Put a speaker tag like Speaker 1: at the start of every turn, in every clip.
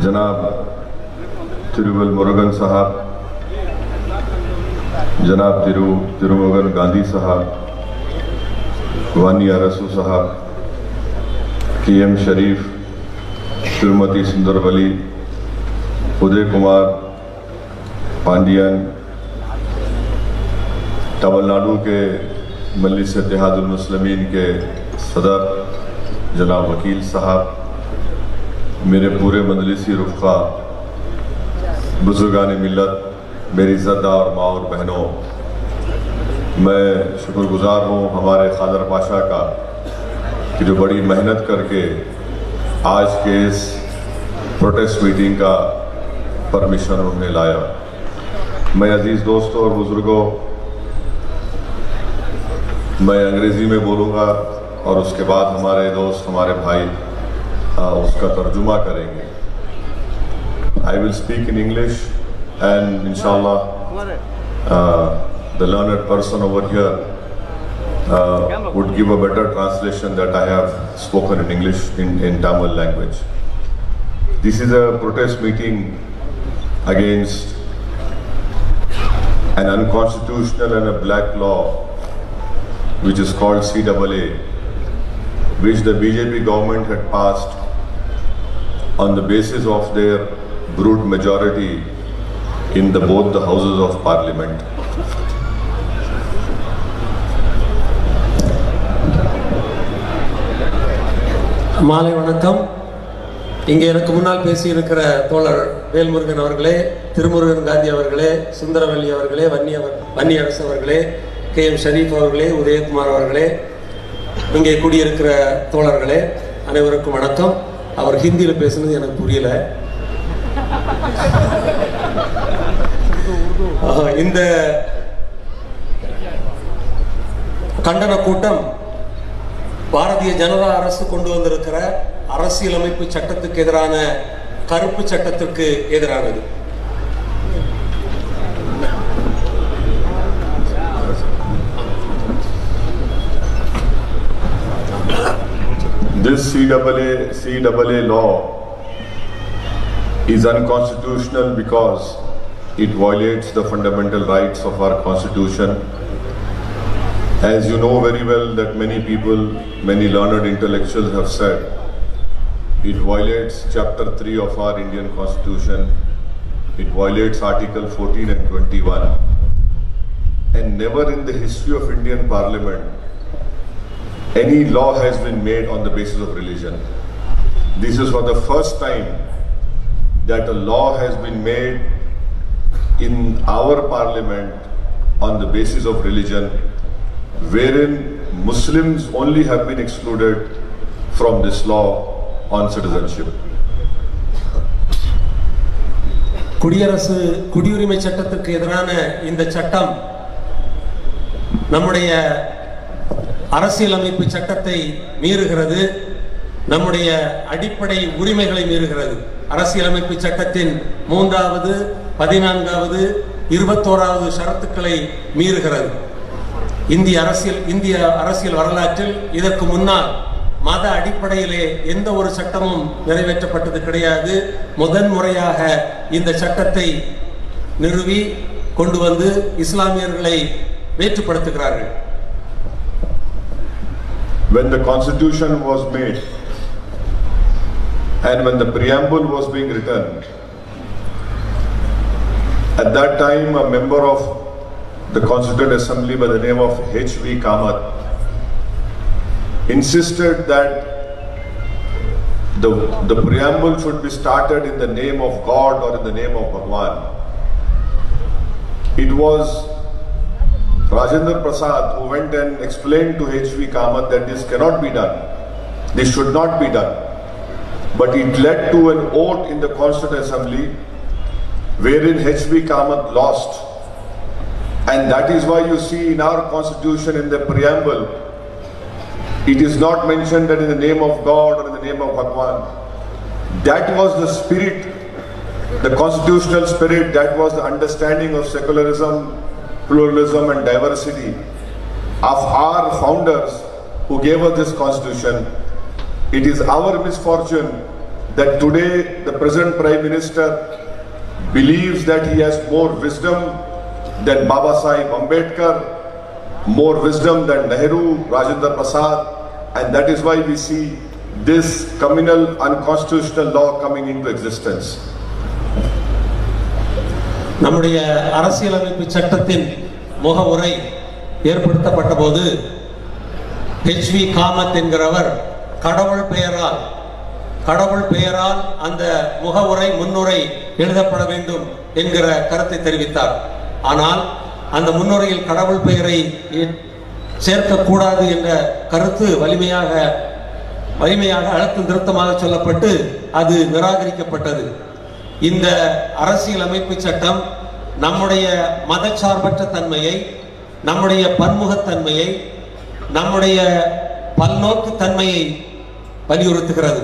Speaker 1: जनाब तिरुवल मुरुगन साहब, जनाब तिरुवगन गांधी साहब, वानी अरसू साहब, KM शरीफ, श्रीमती सुंदरवली, उदय कुमार पांडियन, तमिलनाडु के मजलिस इत्तेहादुल मुस्लिमीन के सदर जनाब वकील साहब, मेरे पूरे मजलिसी रुफ़ा, बुजुर्गान मिल्लत, मेरी इज़्ज़तदार माँ और बहनों, मैं शुक्रगुज़ार हूँ हमारे खादर पाशा का कि जो बड़ी मेहनत करके आज के इस प्रोटेस्ट मीटिंग का परमिशन उन्होंने लाया। मैं अजीज़ दोस्तों और बुज़ुर्गों, मैं अंग्रेज़ी में बोलूँगा और उसके बाद हमारे दोस्त, हमारे भाई उसका तर्जुमा करेंगे। I will speak in English and inshallah the learned person over here would give a better translation that I have spoken in English in Tamil language. This is a protest meeting against an unconstitutional and a black law which is called CAA, which the BJP government had passed on the basis of their brute majority in both the houses of parliament.
Speaker 2: மாலை வணக்கம். இங்கே எனக்கு முன்னால் பேசியிருக்கிற தோழர் வேல்முருகன் அவர்களே, திருமுருகன் காந்தி அவர்களே, சுந்தரவல்லி அவர்களே, வன்னி அரசு அவர்களே, KM ஷரீஃப் அவர்களே, உதயகுமார் அவர்களே, இங்கே கூடியிருக்கிற தோழர்களே, அனைவருக்கும் வணக்கம். அவர் ஹிந்தியில் பேசுனது எனக்கு புரியல. இந்த கண்டன கூட்டம் பாரதிய ஜனதா அரசு கொண்டு வந்திருக்கிற அரசியலமைப்பு சட்டத்துக்கு எதிரான கருப்பு சட்டத்திற்கு எதிரானது.
Speaker 1: This CAA law is unconstitutional because it violates the fundamental rights of our constitution. As you know very well that many people, many learned intellectuals have said, it violates chapter 3 of our Indian constitution. It violates article 14 and 21. And never in the history of Indian parliament any law has been made on the basis of religion. This is for the first time that a law has been made in our parliament on the basis of religion, wherein Muslims only have been excluded from this law on citizenship.
Speaker 2: குடியுரிமை சட்டத்திற்கு எதிரான இந்த சட்டம் நம்முடைய அரசியலமைப்பு சட்டத்தை மீறுகிறது, நம்முடைய அடிப்படை உரிமைகளை மீறுகிறது. அரசியலமைப்பு சட்டத்தின் 3வது, 14வது, 21வது ஷரத்துக்களை மீறுகிறது. இந்திய அரசியல் வரலாற்றில் இதற்கு முன்னால் மத அடிப்படையிலே எந்த ஒரு சட்டமும் நிறைவேற்றப்பட்டது கிடையாது. முதன்முறையாக இந்த சட்டத்தை நிறுவி கொண்டு வந்து இஸ்லாமியர்களை வேற்றுப்படுத்துகிறார்கள்.
Speaker 1: When the constitution was made and when the preamble was being written, at that time a member of the Constituent Assembly by the name of H.V. Kamath insisted that the preamble should be started in the name of God or in the name of Bhagwan. It was Rajendra Prasad who went and explained to H.V. Kamath that this cannot be done, this should not be done. But it led to an vote in the Constituent Assembly wherein H.V. Kamath lost. And that is why you see in our constitution in the preamble, it is not mentioned that in the name of God or in the name of Bhagwan. That was the spirit, the constitutional spirit, that was the understanding of secularism, pluralism and diversity of our founders who gave us this constitution. It is our misfortune that today the present Prime Minister believes that he has more wisdom than Baba Sahib Ambedkar, more wisdom than Nehru, Rajendra Prasad, and that is why we see this communal unconstitutional law coming into existence.
Speaker 2: நம்முடைய அரசியலமைப்பு சட்டத்தின் முகவுரை ஏற்படுத்தப்பட்ட போது HV Kamath என்கிறவர் கடவுள் பெயரால் அந்த முகவுரை முன்னுரை எழுதப்பட வேண்டும் என்கிற கருத்தை தெரிவித்தார். ஆனால் அந்த முன்னுரையில் கடவுள் பெயரை சேர்க்கக்கூடாது என்ற கருத்து வலிமையாக அழுத்தம் திருத்தமாக சொல்லப்பட்டு அது நிராகரிக்கப்பட்டது. இந்த அரசியலமைப்பு சட்டம் நம்முடைய மதச்சார்பற்ற தன்மையை, நம்முடைய பன்முகத்தன்மையை, நம்முடைய பல்நோக்கு தன்மையை வலியுறுத்துகிறது.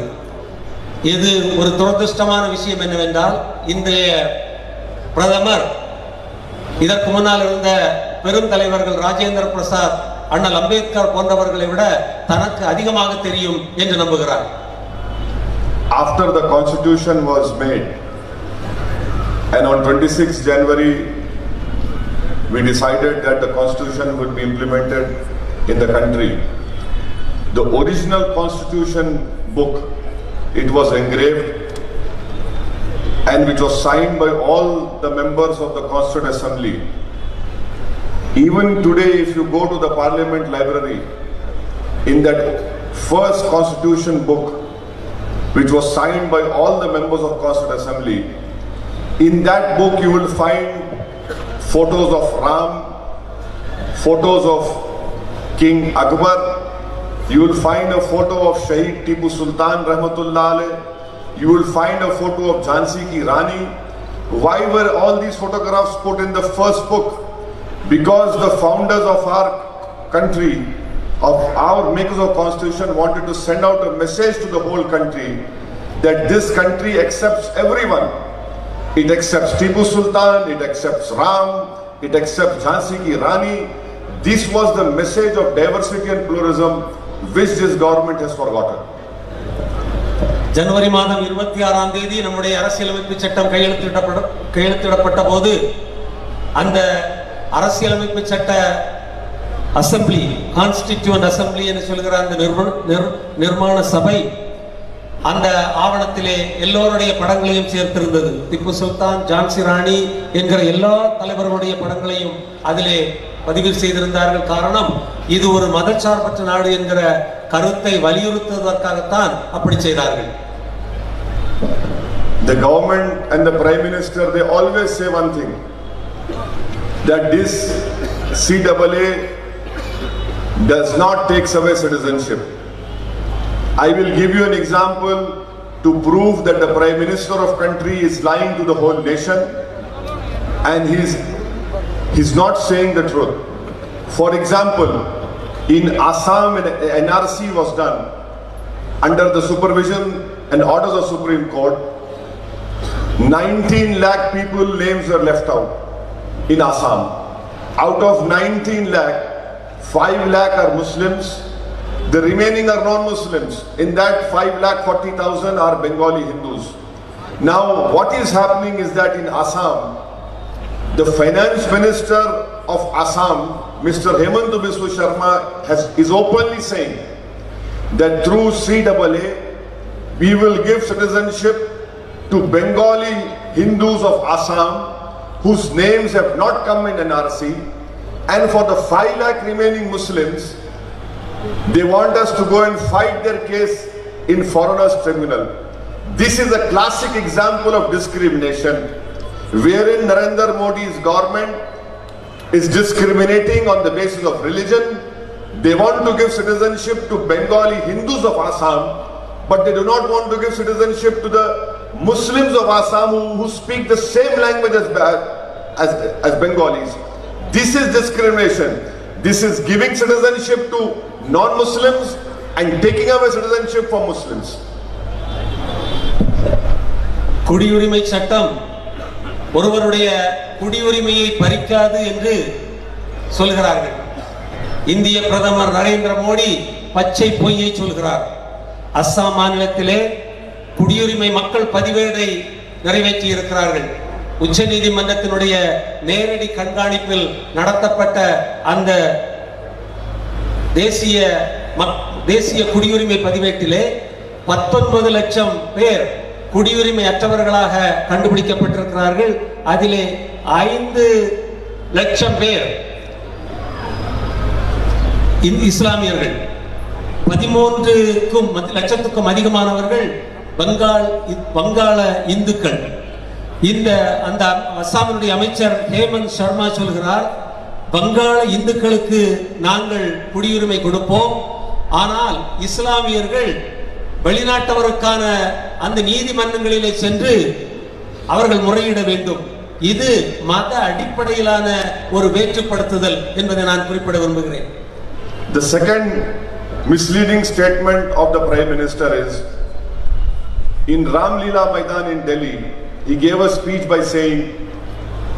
Speaker 2: இது ஒரு துரதிருஷ்டமான விஷயம் என்னவென்றால், இன்றைய பிரதமர் இதற்கு முன்னால் இருந்த பெரும் தலைவர்கள் ராஜேந்திர பிரசாத், அண்ணல் அம்பேத்கர் போன்றவர்களை விட தனக்கு அதிகமாக தெரியும் என்று நம்புகிறார்.
Speaker 1: After the constitution was made and on 26 January we decided that the constitution would be implemented in the country, the original constitution book, it was engraved and which was signed by all the members of the Constituent Assembly. Even today, if you go to the Parliament Library, in that first constitution book, which was signed by all the members of Constituent Assembly, in that book you will find photos of Ram, photos of King Akbar, you will find a photo of Shaheed Tipu Sultan Rahmatullah Alayh, you will find a photo of Jhansi ki Rani. Why were all these photographs put in the first book? Because the founders of our country, of our makers of constitution, wanted to send out a message to the whole country that this country accepts everyone. It accepts Tipu Sultan, it accepts Ram, it accepts Jhansi ki Rani. This was the message of diversity and pluralism which this government has forgotten.
Speaker 2: ஜனவரி மாதம் 26ஆம் தேதி நம்முடைய அரசியலமைப்பு சட்டம் கையெழுத்திடப்பட்ட போது அந்த அரசியலமைப்பு சட்ட அசெம்பிளி, கான்ஸ்டிடியூவன்ட் அசெம்பிளி என்று சொல்கிற அந்த நிர்மாண சபை அந்த ஆவணத்திலே எல்லோருடைய படங்களையும் சேர்த்திருந்தது. திப்பு சுல்தான், ஜான்சி ராணி என்கிற எல்லா தலைவர்களுடைய படங்களையும் அதிலே பதிவு செய்திருந்தார்கள். காரணம், இது ஒரு மதச்சார்பற்ற நாடு என்கிற கருத்தை வலியுறுத்துவதற்காகத்தான் அப்படி செய்தார்கள்.
Speaker 1: The government and the Prime Minister, they always say one thing, that this CAA does not take away citizenship. I will give you an example to prove that the Prime Minister of country is lying to the whole nation and he's not saying the truth. For example, in Assam, an NRC was done under the supervision and orders of Supreme Court. 19 lakh people names were left out in Assam. Out of 19 lakh, 5 lakh are Muslims, the remaining are non-Muslims. In that 5,40,000 are Bengali Hindus. Now what is happening is that in Assam, the finance minister of Assam, Mr. Hemant Biswa Sharma, is openly saying that through CAA we will give citizenship to Bengali Hindus of Assam whose names have not come in NRC, and for the 5 lakh remaining Muslims, they want us to go and fight their case in foreigners tribunal. This is a classic example of discrimination, wherein Narendra Modi's government is discriminating on the basis of religion. They want to give citizenship to Bengali Hindus of Assam, but they do not want to give citizenship to the Muslims of Assam who speak the same language as Bengalis. This is discrimination. This is giving citizenship to non-Muslims and taking away citizenship from Muslims.
Speaker 2: குடியுரிமை சட்டம் ஒருவருடைய குடியுரிமையை பறிக்காது என்று சொல்கிறார்கள். இந்திய பிரதமர் நரேந்திர மோடி பச்சை பொய்யை சொல்கிறார். அஸ்ஸாம் மாநிலத்திலே குடியுரிமை மக்கள் பதிவேடை நிறைவேற்றி இருக்கிறார்கள். உச்ச நீதிமன்றத்தினுடைய நேரடி கண்காணிப்பில் நடத்தப்பட்ட அந்த தேசிய குடியுரிமை பதிவேட்டிலே 19 லட்சம் பேர் குடியுரிமை அற்றவர்களாக கண்டுபிடிக்கப்பட்டிருக்கிறார்கள். அதிலே 5 லட்சம் பேர் இஸ்லாமியர்கள், 13 லட்சத்துக்கும் அதிகமானவர்கள் வங்காள இந்துக்கள். அந்த அஸ்ஸாமினுடைய அமைச்சர் ஹேமந்த் சர்மா சொல்கிறார், வங்காள இந்துக்களுக்கு நாங்கள் குடியுரிமை கொடுப்போம், ஆனால் இஸ்லாமியர்கள் வெளிநாட்டவருக்கான அந்த நீதிமன்றங்களிலே சென்று அவர்கள் முறையிட வேண்டும். இது மத அடிப்படையிலான ஒரு வேற்றுப்படுத்துதல் என்பதை நான் குறிப்பிட விரும்புகிறேன்.
Speaker 1: The second misleading statement of the Prime Minister is, in Ram Leela Maidan in Delhi, he gave a speech by saying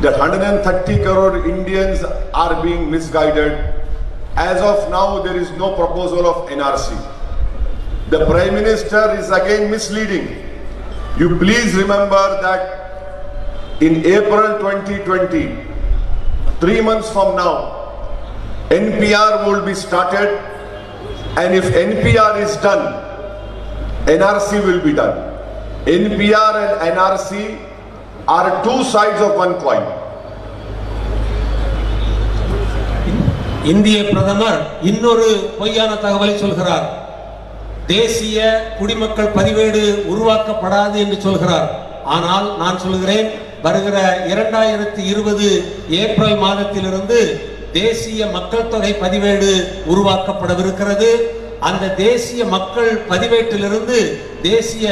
Speaker 1: that 130 crore Indians are being misguided. As of now, there is no proposal of NRC. The Prime Minister is again misleading. You please remember that in April 2020, 3 months from now, NPR will be started, and if NPR is done, NRC will be done. NPR and NRC are two sides of one coin.
Speaker 2: இந்திய பிரதமர் இன்னொரு பொய்யான தகவலை சொல்கிறார். தேசிய குடிமக்கள் பதிவேடு உருவாக்கப்படாது என்று சொல்கிறார். ஆனால் நான் சொல்கிறேன், வருகிற 2020 ஏப்ரல் மாதத்திலிருந்து தேசிய மக்கள் தொகை பதிவேடு உருவாக்கப்படவிருக்கிறது. அந்த தேசிய மக்கள் பதிவேட்டிலிருந்து தேசிய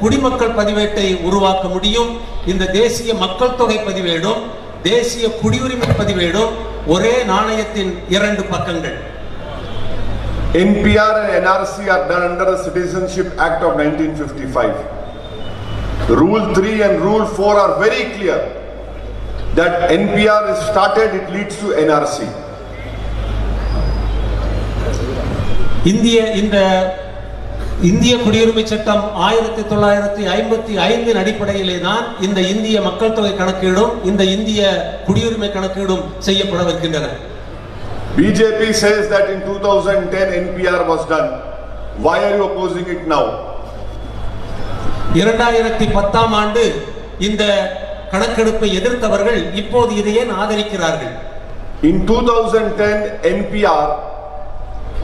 Speaker 2: குடிமக்கள் பதிவேட்டை உருவாக்க முடியும். இந்த தேசிய மக்கள் தொகை பதிவேடும் தேசிய குடியுரிமை பதிவேடும் ஒரே நாணயத்தின் 2 பக்கங்கள்.
Speaker 1: NPR and NRC are done under the Citizenship Act of 1955. Rule 3 and Rule 4 are very clear that NPR is started, it leads to NRC.
Speaker 2: இந்திய குடியுரிமை சட்டம் 1955 அடிப்படையிலே தான் இந்த இந்திய மக்கள் தொகை கணக்கீடும் இந்த இந்திய குடியுரிமை கணக்கீடும் செய்யப்படவிருக்கின்றன.
Speaker 1: BJP says that in 2010 NPR was done. Why are you opposing it now?
Speaker 2: 2010ஆம் ஆண்டு இந்த கணக்கெடுப்பை எதிர்த்தவர்கள் இப்போது இதை ஏன் ஆதரிக்கிறார்கள்?
Speaker 1: In 2010 NPR,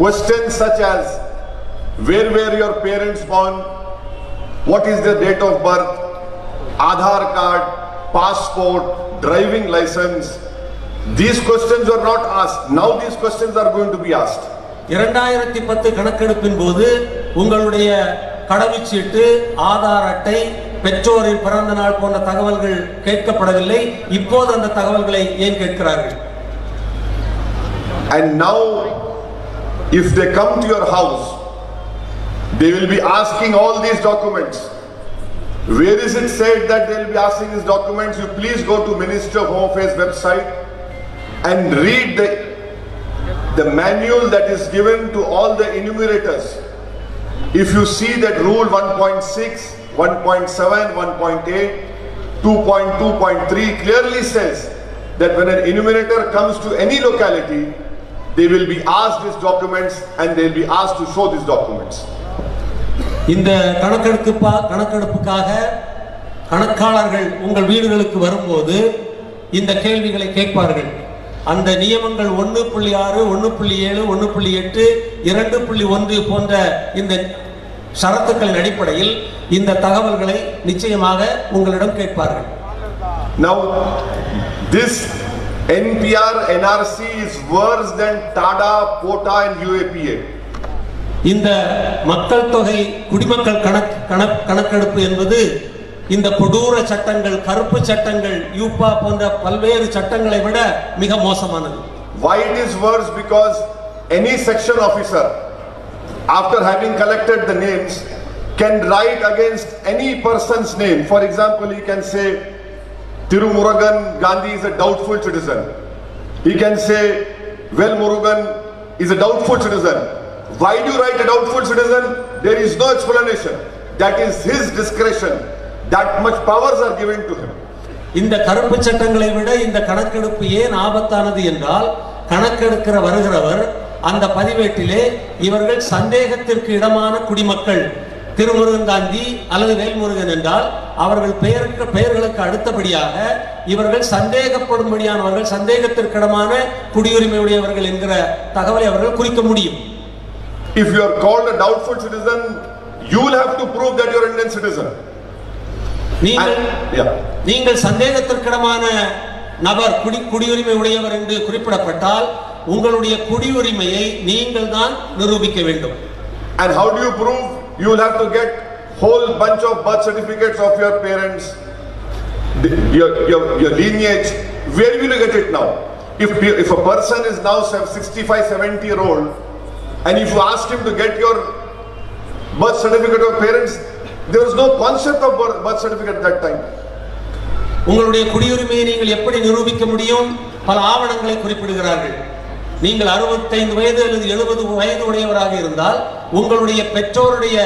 Speaker 1: questions such as where were your parents born, what is the date of birth, Aadhaar card, passport, driving license, these questions were not asked. Now these questions are going to be asked.
Speaker 2: 2010 கணக்கெடுப்பின் போது உங்களுடைய கடவுச்சீட்டு, ஆதார் அட்டை, பெற்றோரின் பிறந்த நாள் போன்ற தகவல்கள் கேட்கப்படவில்லை. இப்போது அந்த தகவல்களை ஏன் கேட்கிறார்கள்?
Speaker 1: And now if they come to your house, they will be asking all these documents. Where is it said that they will be asking these documents? You please go to Ministry of Home Affairs website and read the manual that is given to all the enumerators. If you see that Rule 1.6, 1.7, 1.8, 2.2.3 clearly says that when an enumerator comes to any locality, they will be asked these documents and they will be asked to show these documents.
Speaker 2: இந்த கணக்கெடுப்புக்காக கணக்காளர்கள் உங்கள் வீடுகளுக்கு வரும்போது இந்த கேள்விகளை கேட்பார்கள். அந்த நியமங்கள் 1.6, 1.7, 1.8, 2.1 போன்ற இந்த ஷரத்துக்களின் அடிப்படையில் இந்த தகவல்களை நிச்சயமாக உங்களிடம் கேட்பார்கள்.
Speaker 1: Now this NPR NRC is worse than TADA, POTA and UAPA.
Speaker 2: இந்த மக்கள் தொகை குடிமக்கள் கணக்கெடுப்பு என்பது இந்த கொடூர சட்டங்கள், கருப்பு சட்டங்கள், யூபா போன்ற பல்வேறு சட்டங்களை விட மிக மோசமானது.
Speaker 1: Why it is worse? Because any section officer, after having collected the names, can write against any person's name. For example, he can say Tirumurugan Gandhi is a doubtful citizen. He can say Well Murugan is a doubtful citizen. Why do you write a doubtful citizen? There is no explanation. that is his discretion. That much powers are given to him.
Speaker 2: இந்த கருப்பு சட்டங்களை விட இந்த கணக்கெடுப்பு ஏன் ஆபத்தானது என்றால், கணக்கெடுக்கிற வருகிறவர் அந்த பதிவேட்டிலே இவர்கள் சந்தேகத்திற்கு இடமான குடிமக்கள் திருமுருகன் காந்தி அல்லது வேல்முருகன் என்றால் அவர்கள் பெயர்களுக்கு அடுத்தபடியாக இவர்கள் சந்தேகப்படும்படியானவர்கள், சந்தேகத்திற்கிடமான குடியுரிமை உடையவர்கள் என்கிற தகவலை அவர்கள் குறிக்க முடியும்.
Speaker 1: If you are called a doubtful citizen, you will have to prove that you are an Indian citizen.
Speaker 2: நீங்கள் சந்தேகத்திற்கிடமான நபர், குடியுரிமை உடையவர் என்று குறிப்பிடப்பட்டால் உங்களுடைய குடியுரிமையை நீங்கள் தான் நிரூபிக்க வேண்டும்.
Speaker 1: And how do you prove? You will have to get whole bunch of birth certificates of your parents, your lineage. Where will you get it now? If a person is now 65-70-year-old, and if you ask him to get your birth certificate of parents, there was no concept of birth certificate at that time.
Speaker 2: உங்களுடைய குடியுரிமையை நீங்கள் எப்படி நிரூபிக்க முடியும்? பல ஆவணங்களை குறிப்பிடுகிறார்கள். நீங்கள் 65 வயது அல்லது 70 வயது உடையவராக இருந்தால் உங்களுடைய பெற்றோருடைய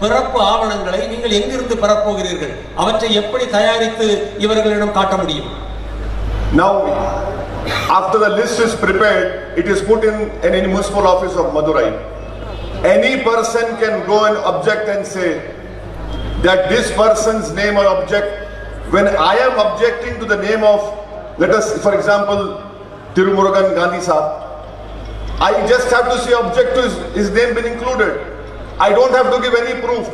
Speaker 2: பிறப்பு ஆவணங்களை நீங்கள் எங்கிருந்து பெறப்போகிறீர்கள்? அவற்றை எப்படி தயாரித்து இவர்களிடம் காட்ட முடியும்?
Speaker 1: Now, after the list is prepared, it is put in any municipal office of Madurai. Any person can go and object and say that this person's name or object. When I am objecting to the name of, let us, for example, Tirumurugan Gandhi Sahab, I just have to say object to his name being included. I don't have to give any proof.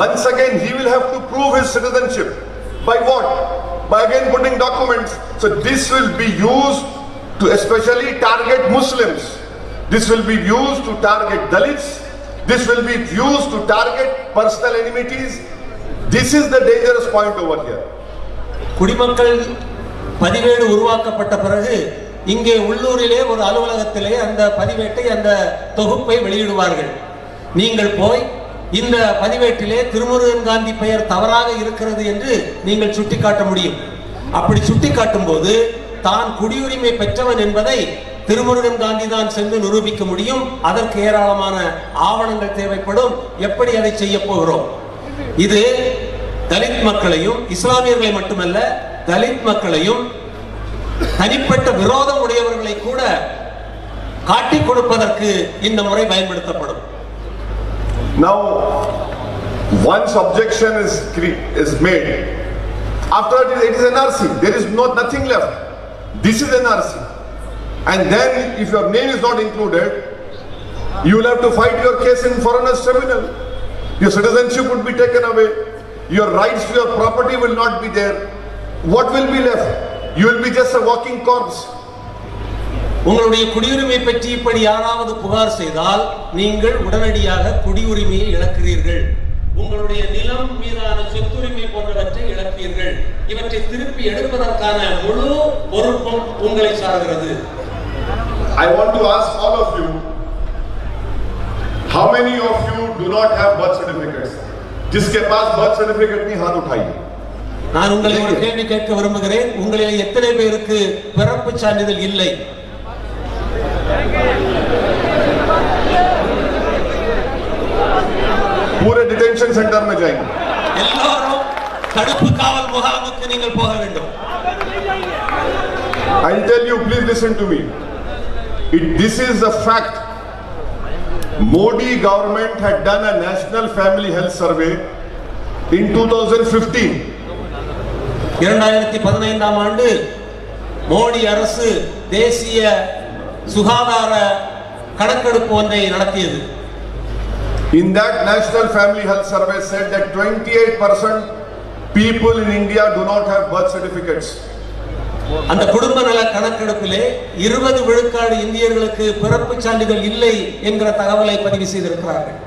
Speaker 1: Once again, he will have to prove his citizenship. By what? By again putting documents. So this will be used to especially target Muslims. This will be used to target Dalits. This will be used to target personal enmities. This is the dangerous point over here.
Speaker 2: குடிமக்கள் பதிவேடு உருவாக்கப்பட்ட பிறகு இங்கே உள்ளூரிலே ஒரு அலுவலகத்திலே அந்த பதிவேட்டை, அந்த தொகுப்பை வெளியிடுவார்கள். நீங்கள் போய் இந்த பதிவேட்டிலே திருமுருகன் காந்தி பெயர் தவறாக இருக்கிறது என்று நீங்கள் சுட்டிக்காட்ட முடியும். அப்படி சுட்டிக்காட்டும் போது தான் குடியுரிமை பெற்றவன் என்பதை திருமுருகன் காந்தி தான் சென்று நிரூபிக்க முடியும். அதற்கு ஏராளமான ஆவணங்கள் தேவைப்படும். எப்படி அதை செய்ய போகிறோம்? இது தலித் மக்களையும், இஸ்லாமியர்களை மட்டுமல்ல, தலித் மக்களையும் தனிப்பட்ட விரோதம் உடையவர்களை கூட காட்டிக் கொடுப்பதற்கு இந்த முறை பயன்படுத்தப்படும்.
Speaker 1: Now, once objection is made, after that it is NRC. There is nothing left. This is NRC. And then if your name is not included, you will have to fight your case in foreigners tribunal. Your citizenship would be taken away. Your rights to your property will not be there. What will be left? You will be just a walking corpse.
Speaker 2: உங்களுடைய குடியுரிமை பற்றி இப்படி யாராவது புகார் செய்தால் நீங்கள் உடனடியாக குடியுரிமையை இழக்கிறீர்கள். உங்களுடைய நிலம் மீதான சொத்துரிமை போன்றவற்றை இழப்பீர்கள். இவற்றை திருப்பி எடுப்பதற்கான முழு பொறுப்பும் உங்களை சார்கிறது.
Speaker 1: I want to ask all of you, how many of you do not have birth certificates? जिसके पास birth certificate नहीं, हाथ उठाइए.
Speaker 2: நான் உங்களை ஒரு கேள்வி கேட்க விரும்புகிறேன். உங்களில் எத்தனை பேருக்கு பிறப்பு சான்றிதழ் இல்லை?
Speaker 1: पूरे डिटेंशन सेंटर में जाएंगे.
Speaker 2: எல்லாரும் தடுப்பு காவல் முகாமுக்கு நீங்கள் போக வேண்டும்.
Speaker 1: I'll tell you, please listen to me. This is a fact. Modi government had done a national family health survey in 2015.
Speaker 2: 2015ஆம் ஆண்டு மோடி அரசு தேசிய சுகாதார கணக்கெடுப்பு ஒன்றை நடத்தியது.
Speaker 1: In that national family health survey said that 28% people in India do not have birth certificates.
Speaker 2: அந்த குடும்ப நல கணக்கெடுப்பிலே 20 விழுக்காடு இந்தியர்களுக்கு பிறப்பு சான்றிதழ் இல்லை என்கிற தகவலை பதிவு செய்திருக்கிறார்கள்.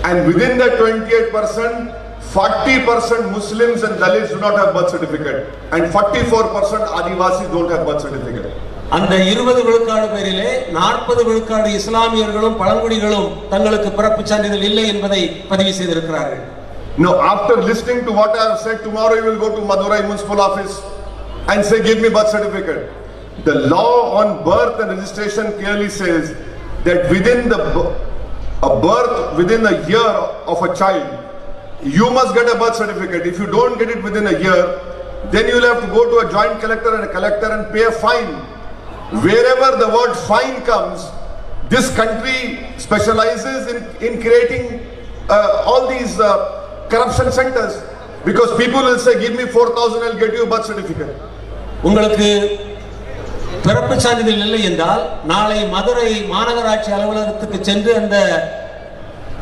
Speaker 1: And within that 28%, 40% Muslims and Dalits do not have birth certificate, and 44% Adivasis don't have birth certificate.
Speaker 2: அந்த 20 விழுக்காடு பேரிலே 40 விழுக்காடு இஸ்லாமியர்களும் பழங்குடிகளும் தங்களுக்கு பிறப்பு சான்றிதழ் இல்லை என்பதை பதிவு செய்திருக்கிறார்கள்.
Speaker 1: Now, after listening to what I have said, tomorrow you will go to Madurai municipal office and say, give me birth certificate. The law on birth and registration clearly says that within a year of a child, you must get a birth certificate. If you don't get it within a year, then you will have to go to a joint collector and a collector and pay a fine. Wherever the word fine comes, this country specializes in creating all these corruption centers, because people will say, give me 4,000, I'll get you a birth certificate.
Speaker 2: உங்களுக்கு பிறப்பு சான்றிதழ் இல்லை என்றால் நாளை மதுரை மாநகராட்சி அலுவலகத்துக்கு சென்று அந்த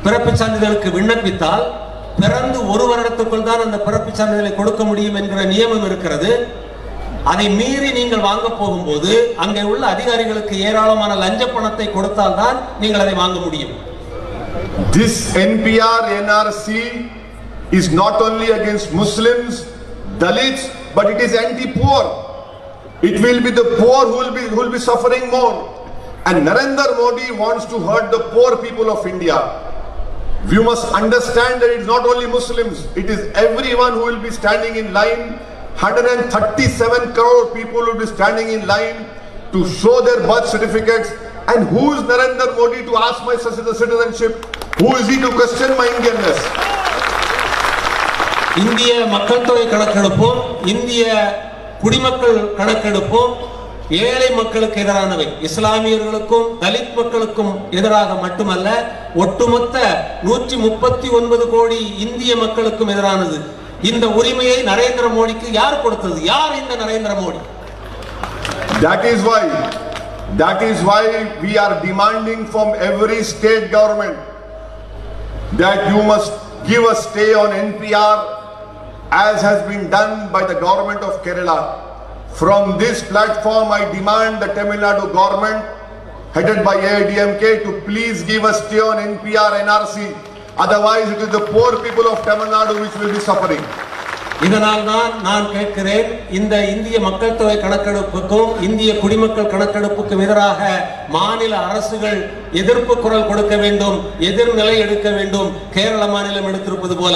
Speaker 2: பிறப்பு சான்றிதழுக்கு விண்ணப்பித்தால் பிறந்து ஒரு வருடத்துக்குள் தான் அந்த பிறப்பு சான்றிதழை கொடுக்க முடியும் என்கிற நியமம் இருக்கிறது. அதை மீறி நீங்கள் வாங்க போகும்போது அங்கே உள்ள அதிகாரிகளுக்கு ஏராளமான லஞ்ச பணத்தை கொடுத்தால் தான் நீங்கள் அதை வாங்க முடியும்.
Speaker 1: This NPR NRC is not only against Muslims, Dalits, but it is anti-poor. It will be the poor who will be suffering more. And Narendra Modi wants to hurt the poor people of India. We must understand that it is not only Muslims, it is everyone who will be standing in line. 137 crore people will be standing in line to show their birth certificates. And who is Narendra Modi to ask my citizenship? Who is he to question my Indianness?
Speaker 2: இந்திய மக்கள் தொகை கணக்கெடுப்பும் இந்திய குடிமக்கள் கணக்கெடுப்பும் ஏழை மக்களுக்கு எதிரானவை. இஸ்லாமியர்களுக்கும் தலித் மக்களுக்கும் எதிராக மட்டுமல்ல, ஒட்டுமொத்த 139 கோடி இந்திய மக்களுக்கும் எதிரானது. இந்த உரிமையை நரேந்திர மோடிக்கு யார் கொடுத்தது? யார் இந்த Narendra Modi?
Speaker 1: That is why we are demanding from every state government that you must give a stay on NPR, as has been done by the government of Kerala. From this platform, I demand the Tamilnadu government, headed by AIMIM, to please give a stay on NPR NRC. Otherwise, it is the poor people of Tamilnadu which will be suffering.
Speaker 2: இதனால் தான் நான் கேட்கிறேன், இந்த இந்திய மக்கள் தொகை கணக்கெடுப்புக்கும் இந்திய குடிமக்கள் கணக்கெடுப்புக்கும் எதிராக மாநில அரசுகள் எதிர்ப்பு குரல் கொடுக்க வேண்டும், எதிர்நிலை எடுக்க வேண்டும். கேரள மாநிலம் எடுத்திருப்பது போல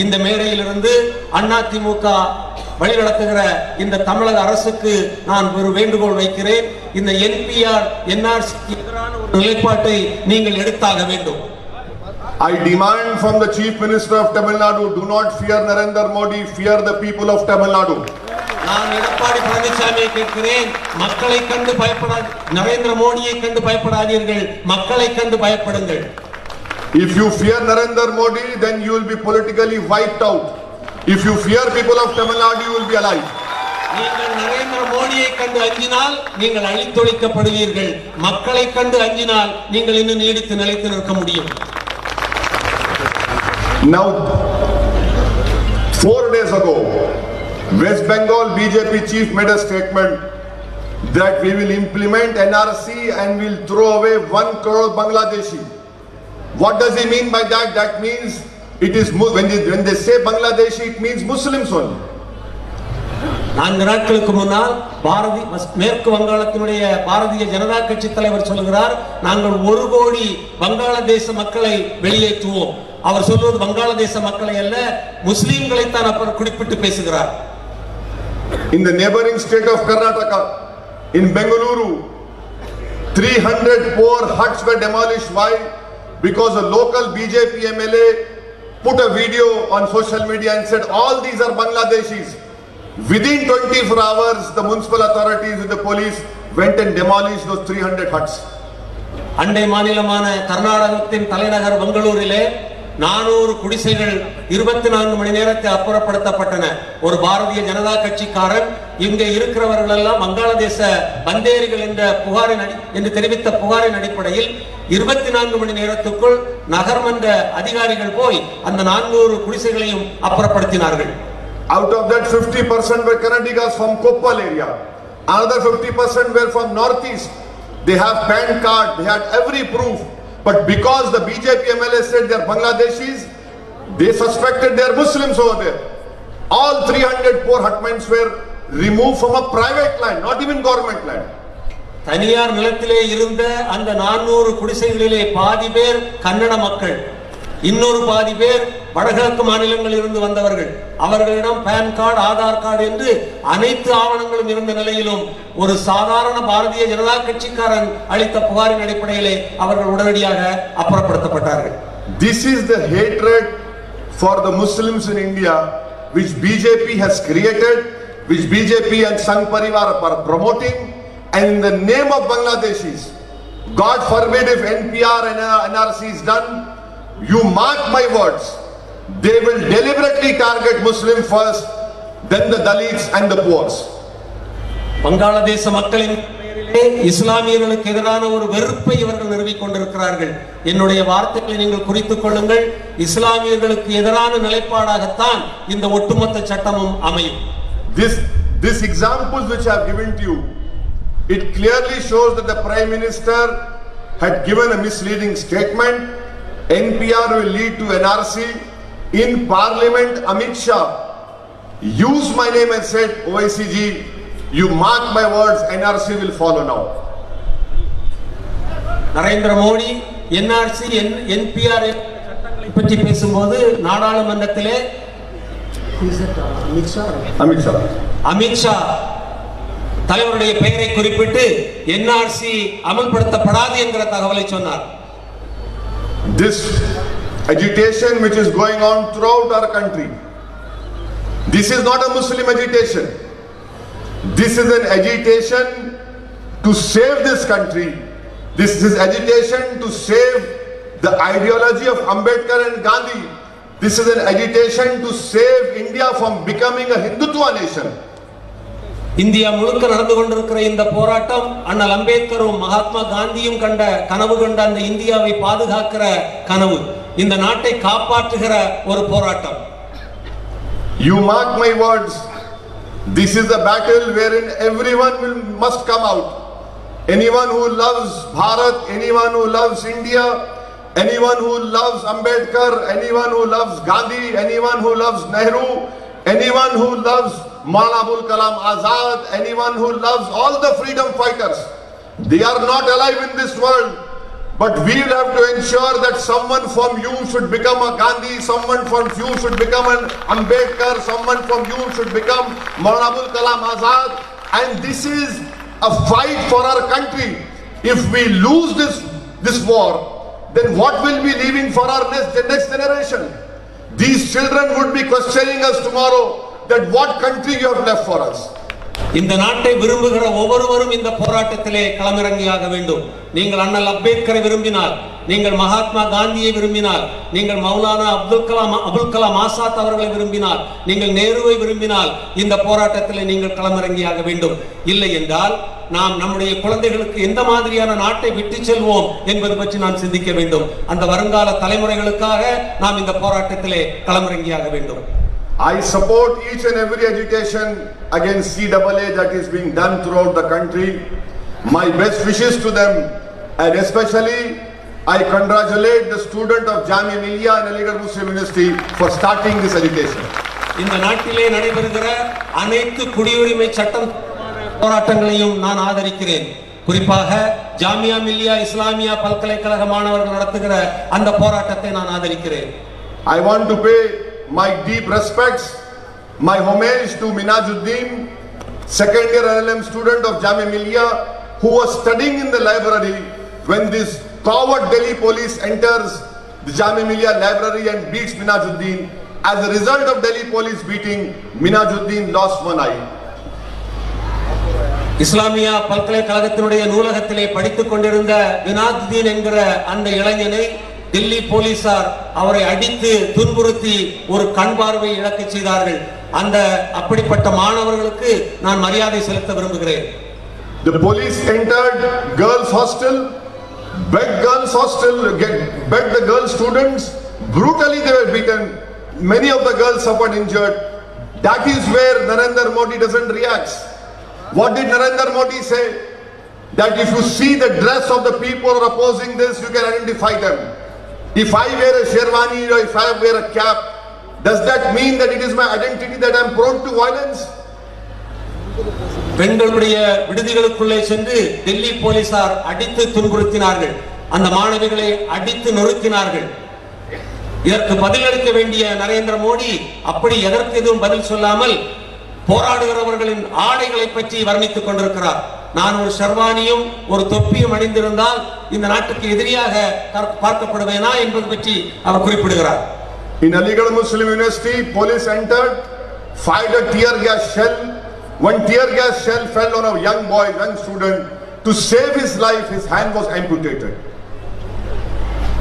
Speaker 2: இந்த மேடையிலிருந்து அதிமுக வழிநடத்துகிற இந்த தமிழக அரசுக்கு நான் ஒரு வேண்டுகோள் வைக்கிறேன். இந்த NPR NRC எதிரான ஒரு நிலைப்பாட்டை நீங்கள் எடுத்தாக வேண்டும்.
Speaker 1: I demand from the Chief Minister of Tamil Nadu, do not fear Narendra Modi, fear the people of Tamil Nadu.
Speaker 2: நான் எடப்பாடி பழனிசாமியை கேட்கிறேன், மக்களை கண்டு பயப்படாது, நரேந்திர மோடியை கண்டு பயப்படாதீர்கள், மக்களை கண்டு பயப்படுங்கள்.
Speaker 1: If you fear Narendra Modi, then you will be politically wiped out. If you fear people of Tamil Nadu, you will be alive.
Speaker 2: நீங்கள் நரேந்திர மோடியை கண்டு அஞ்சினால் நீங்கள் அழித்தொழிக்கப்படுவீர்கள், மக்களை கண்டு அஞ்சினால் நீங்கள் இன்னும் நீடித்து நிலைத்து நிற்க முடியும்.
Speaker 1: Now, 4 days ago, West Bengal BJP chief made a statement that we will implement NRC and will throw away 1 crore Bangladeshi. What does he mean by that? That means it is when they say Bangladeshi, it means Muslims only.
Speaker 2: 4 நாட்களுக்கு முன்னால் மேற்கு வங்காளத்தினுடைய பாரதிய ஜனதா கட்சி தலைவர் சொல்கிறார், நாங்கள் 1 கோடி வங்காளதேச மக்களை வெளியேற்றுவோம். அவர் சொல்வது வங்காளதேச மக்களை அல்ல, முஸ்லிம்களை தான் அவர் குறிப்பிட்டு பேசுகிறார்.
Speaker 1: In the neighboring state of Karnataka, in Bengaluru, 300 poor huts were demolished. Why? Because a local BJP MLA put a video on social media and said all these are Bangladeshis. Within 24 hours, the municipal authorities with the police went and demolished those 300 huts.
Speaker 2: அண்டை மாநிலமான கர்நாடகத்தின் தலைநகர் பெங்களூரிலே 400 குடிசைகள் 24 மணி நேரத்தில் அப்புறப்படுத்தப்பட்டன. ஒரு பாரதிய ஜனதா கட்சிக்காரன் இங்கே இருக்கிறவர்கள் எல்லாம் வங்காளதேச பந்தேரிகள் என்று தெரிவித்த புகாரின் அடிப்படையில் 24 மணி நேரத்துக்குள் நகர்மன்ற அதிகாரிகள் போய் அந்த 400 குடிசைகளையும் அப்புறப்படுத்தினார்கள்.
Speaker 1: Out of that, 50% were Kannadigas from Koppal area. Another 50% were from northeast. They have PAN card, they had every proof. But because the BJP MLA said they are Bangladeshis, they suspected they are Muslims over there. All 300 poor hutments were removed from a private land, not even government land.
Speaker 2: தனியார் நிலத்திலே இருந்த அந்த 400 குடிசைகளிலே பாதி பேர் கன்னட மக்கள், இன்னொரு பாதி பேர் வடகிழக்கு மாநிலங்களில் இருந்து வந்தவர்கள். அவர்களிடம் பான் கார்டு, ஆதார் கார்டு என்று அனைத்து ஆவணங்களும் இருந்த நிலையிலும் ஒரு சாதாரண பாரதிய ஜனதா கட்சிக்காரன் அளித்த புகாரின் அடிப்படையிலே அவர்கள் உடனடியாக அப்புறப்படுத்தப்பட்டார்கள்.
Speaker 1: This is the hatred for the Muslims in India, which BJP has created, which BJP and Sangh Parivar are promoting, and in the name of Bangladeshis, God forbid if NPR and NRC is done, you mark my words, they will deliberately target Muslim first, then the Dalits and the poor.
Speaker 2: Bangladesh மக்களின் இஸ்லாமியர்களுக்கு எதிரான ஒரு வெறுப்பை இவர்கள் நிறுவிக் கொண்டிருக்கிறார்கள். என்னுடைய வார்த்தைகளை நீங்கள் குறித்துக் கொள்ளுங்கள். இஸ்லாமியர்களுக்கு எதிரான நிலைப்பாடாகத்தான் இந்த ஒட்டுமொத்த சட்டமும் அமையும்.
Speaker 1: This examples which I have given to you, it clearly shows that the Prime Minister had given a misleading statement. NPR will lead to NRC. In Parliament, Amit Shah used my name and said, OWEISI ji, you mark my words, NRC will follow now.
Speaker 2: Narendra Modi NRC NPR சட்டங்களை பற்றி பேசும்போது நாடாளுமன்றத்திலே அமித் ஷா தலைவருடைய பெயரை குறிப்பிட்டு NRC அமல்படுத்தப்படாது என்கிற தகவலை சொன்னார்.
Speaker 1: This agitation which is going on throughout our country, this is not a Muslim agitation. This is an agitation to save this country. This is agitation to save the ideology of Ambedkar and Gandhi. This is an agitation to save India from becoming a Hindutva nation.
Speaker 2: India முழுக்க நடந்து கொண்டிருக்கிற இந்த போராட்டம் அண்ணல் அம்பேத்கரும் மகாத்மா காந்தியும் கண்ட கனவு கண்ட அந்த இந்தியாவை பாதுகாக்கிற கனவு, இந்த நாட்டை காப்பாற்றுகிற ஒரு போராட்டம்.
Speaker 1: You mark my words, this is a battle wherein everyone must come out. Anyone who loves Bharat, anyone who loves India, anyone who loves Ambedkar, anyone who loves Gandhi, anyone who loves Nehru, anyone who loves Maulana Abul Kalam Azad, anyone who loves all the freedom fighters, they are not alive in this world. But we will have to ensure that someone from you should become a Gandhi, someone from you should become an Ambedkar, someone from you should become Maulana Abul Kalam Azad. And this is a fight for our country. If we lose this war, then what will be leaving for our next generation? These children would be questioning us tomorrow that what country you have left for us.
Speaker 2: இந்த நாட்டை விரும்புகிற ஒவ்வொருவரும் இந்த போராட்டத்திலே களமிறங்கியாக வேண்டும். நீங்கள் அண்ணல் அம்பேத்கரை விரும்பினால், நீங்கள் மகாத்மா காந்தியை விரும்பினால், நீங்கள் மௌலானா அபுல் கலாம் ஆசாத் அவர்களை விரும்பினால், நீங்கள் நேருவை விரும்பினால் இந்த போராட்டத்திலே நீங்கள் களமிறங்கியாக வேண்டும். இல்லை என்றால் நாம் நம்முடைய குழந்தைகளுக்கு எந்த மாதிரியான நாட்டை விட்டு செல்வோம் என்பது பற்றி நாம் சிந்திக்க வேண்டும். அந்த வருங்கால தலைமுறைகளுக்காக நாம் இந்த போராட்டத்திலே களமிறங்கியாக வேண்டும்.
Speaker 1: I support each and every agitation against CAA that is being done throughout the country. My best wishes to them, and especially I congratulate the student of Jamia Millia and Aligarh Muslim University for starting this agitation.
Speaker 2: இந்த நாட்டிலே நடைபெறுகிற அனைத்து குடியுரிமை சட்டம் போராட்டங்களையும் நான் ஆதரிக்கிறேன். குறிப்பாக ஜாமியா மில்லியா இஸ்லாமியா பல்கலைக்கழக மாணவர்கள் நடத்துகிற அந்த போராட்டத்தை நான் ஆதரிக்கிறேன்.
Speaker 1: I want to pay my deep respects, my homage to Minajuddin, second year LLM student of Jamia Millia, who was studying in the library when this coward Delhi police enters the Jamia Millia library and beats Minajuddin. As a result of Delhi police beating, Minajuddin lost one eye.
Speaker 2: Islamia பல்கலைக்கழகத்தினுடைய நூலகத்திலே படித்துக் கொண்டிருந்த மினாஜுத்தீன் என்கிற அந்த இளைஞனை டெல்லி போலீசார் அவரை அடித்து துன்புறுத்தி ஒரு கண் பார்வை இழக்க செய்தார்கள். அந்த அப்படிப்பட்ட மாணவர்களுக்கு நான் மரியாதை செலுத்த விரும்புகிறேன்.
Speaker 1: The police entered girls hostel, begged the girl students, brutally they were beaten. Many of the girls suffered injured. That is where Narendra Modi doesn't react. What did Narendra Modi say? That if you see the dress of the people who are opposing this, you can identify them. If I wear a sherwani or if I wear a cap, does that mean that it is my identity that I am prone to violence?
Speaker 2: பெண்களுடைய விடுதிகளுக்குள்ளே சென்று டெல்லி போலீசார் அடித்து துன்புறுத்தினார்கள். அந்த மாணவிகளை அடித்து நொறுக்கினார்கள். இதற்கு பதிலளிக்க வேண்டிய நரேந்திர மோடி அப்படி எதற்கு எதுவும் பதில் சொல்லாமல் போராடுகிறவர்களின் ஆடைகளை பற்றி வர்ணித்துக் கொண்டிருக்கிறார். நான் ஒரு ஷர்வானியும் ஒரு தொப்பியும் அணிந்திருந்தால் இந்த நாட்டுக்கு எதிரியாக பார்க்கப்படுவேனா என்பது பற்றி அவர் குறிப்பிடுகிறார்.
Speaker 1: In Aligarh Muslim University, police entered, fired a tear gas shell. One tear gas shell fell on a young boy, young student. To save his life, his hand was amputated.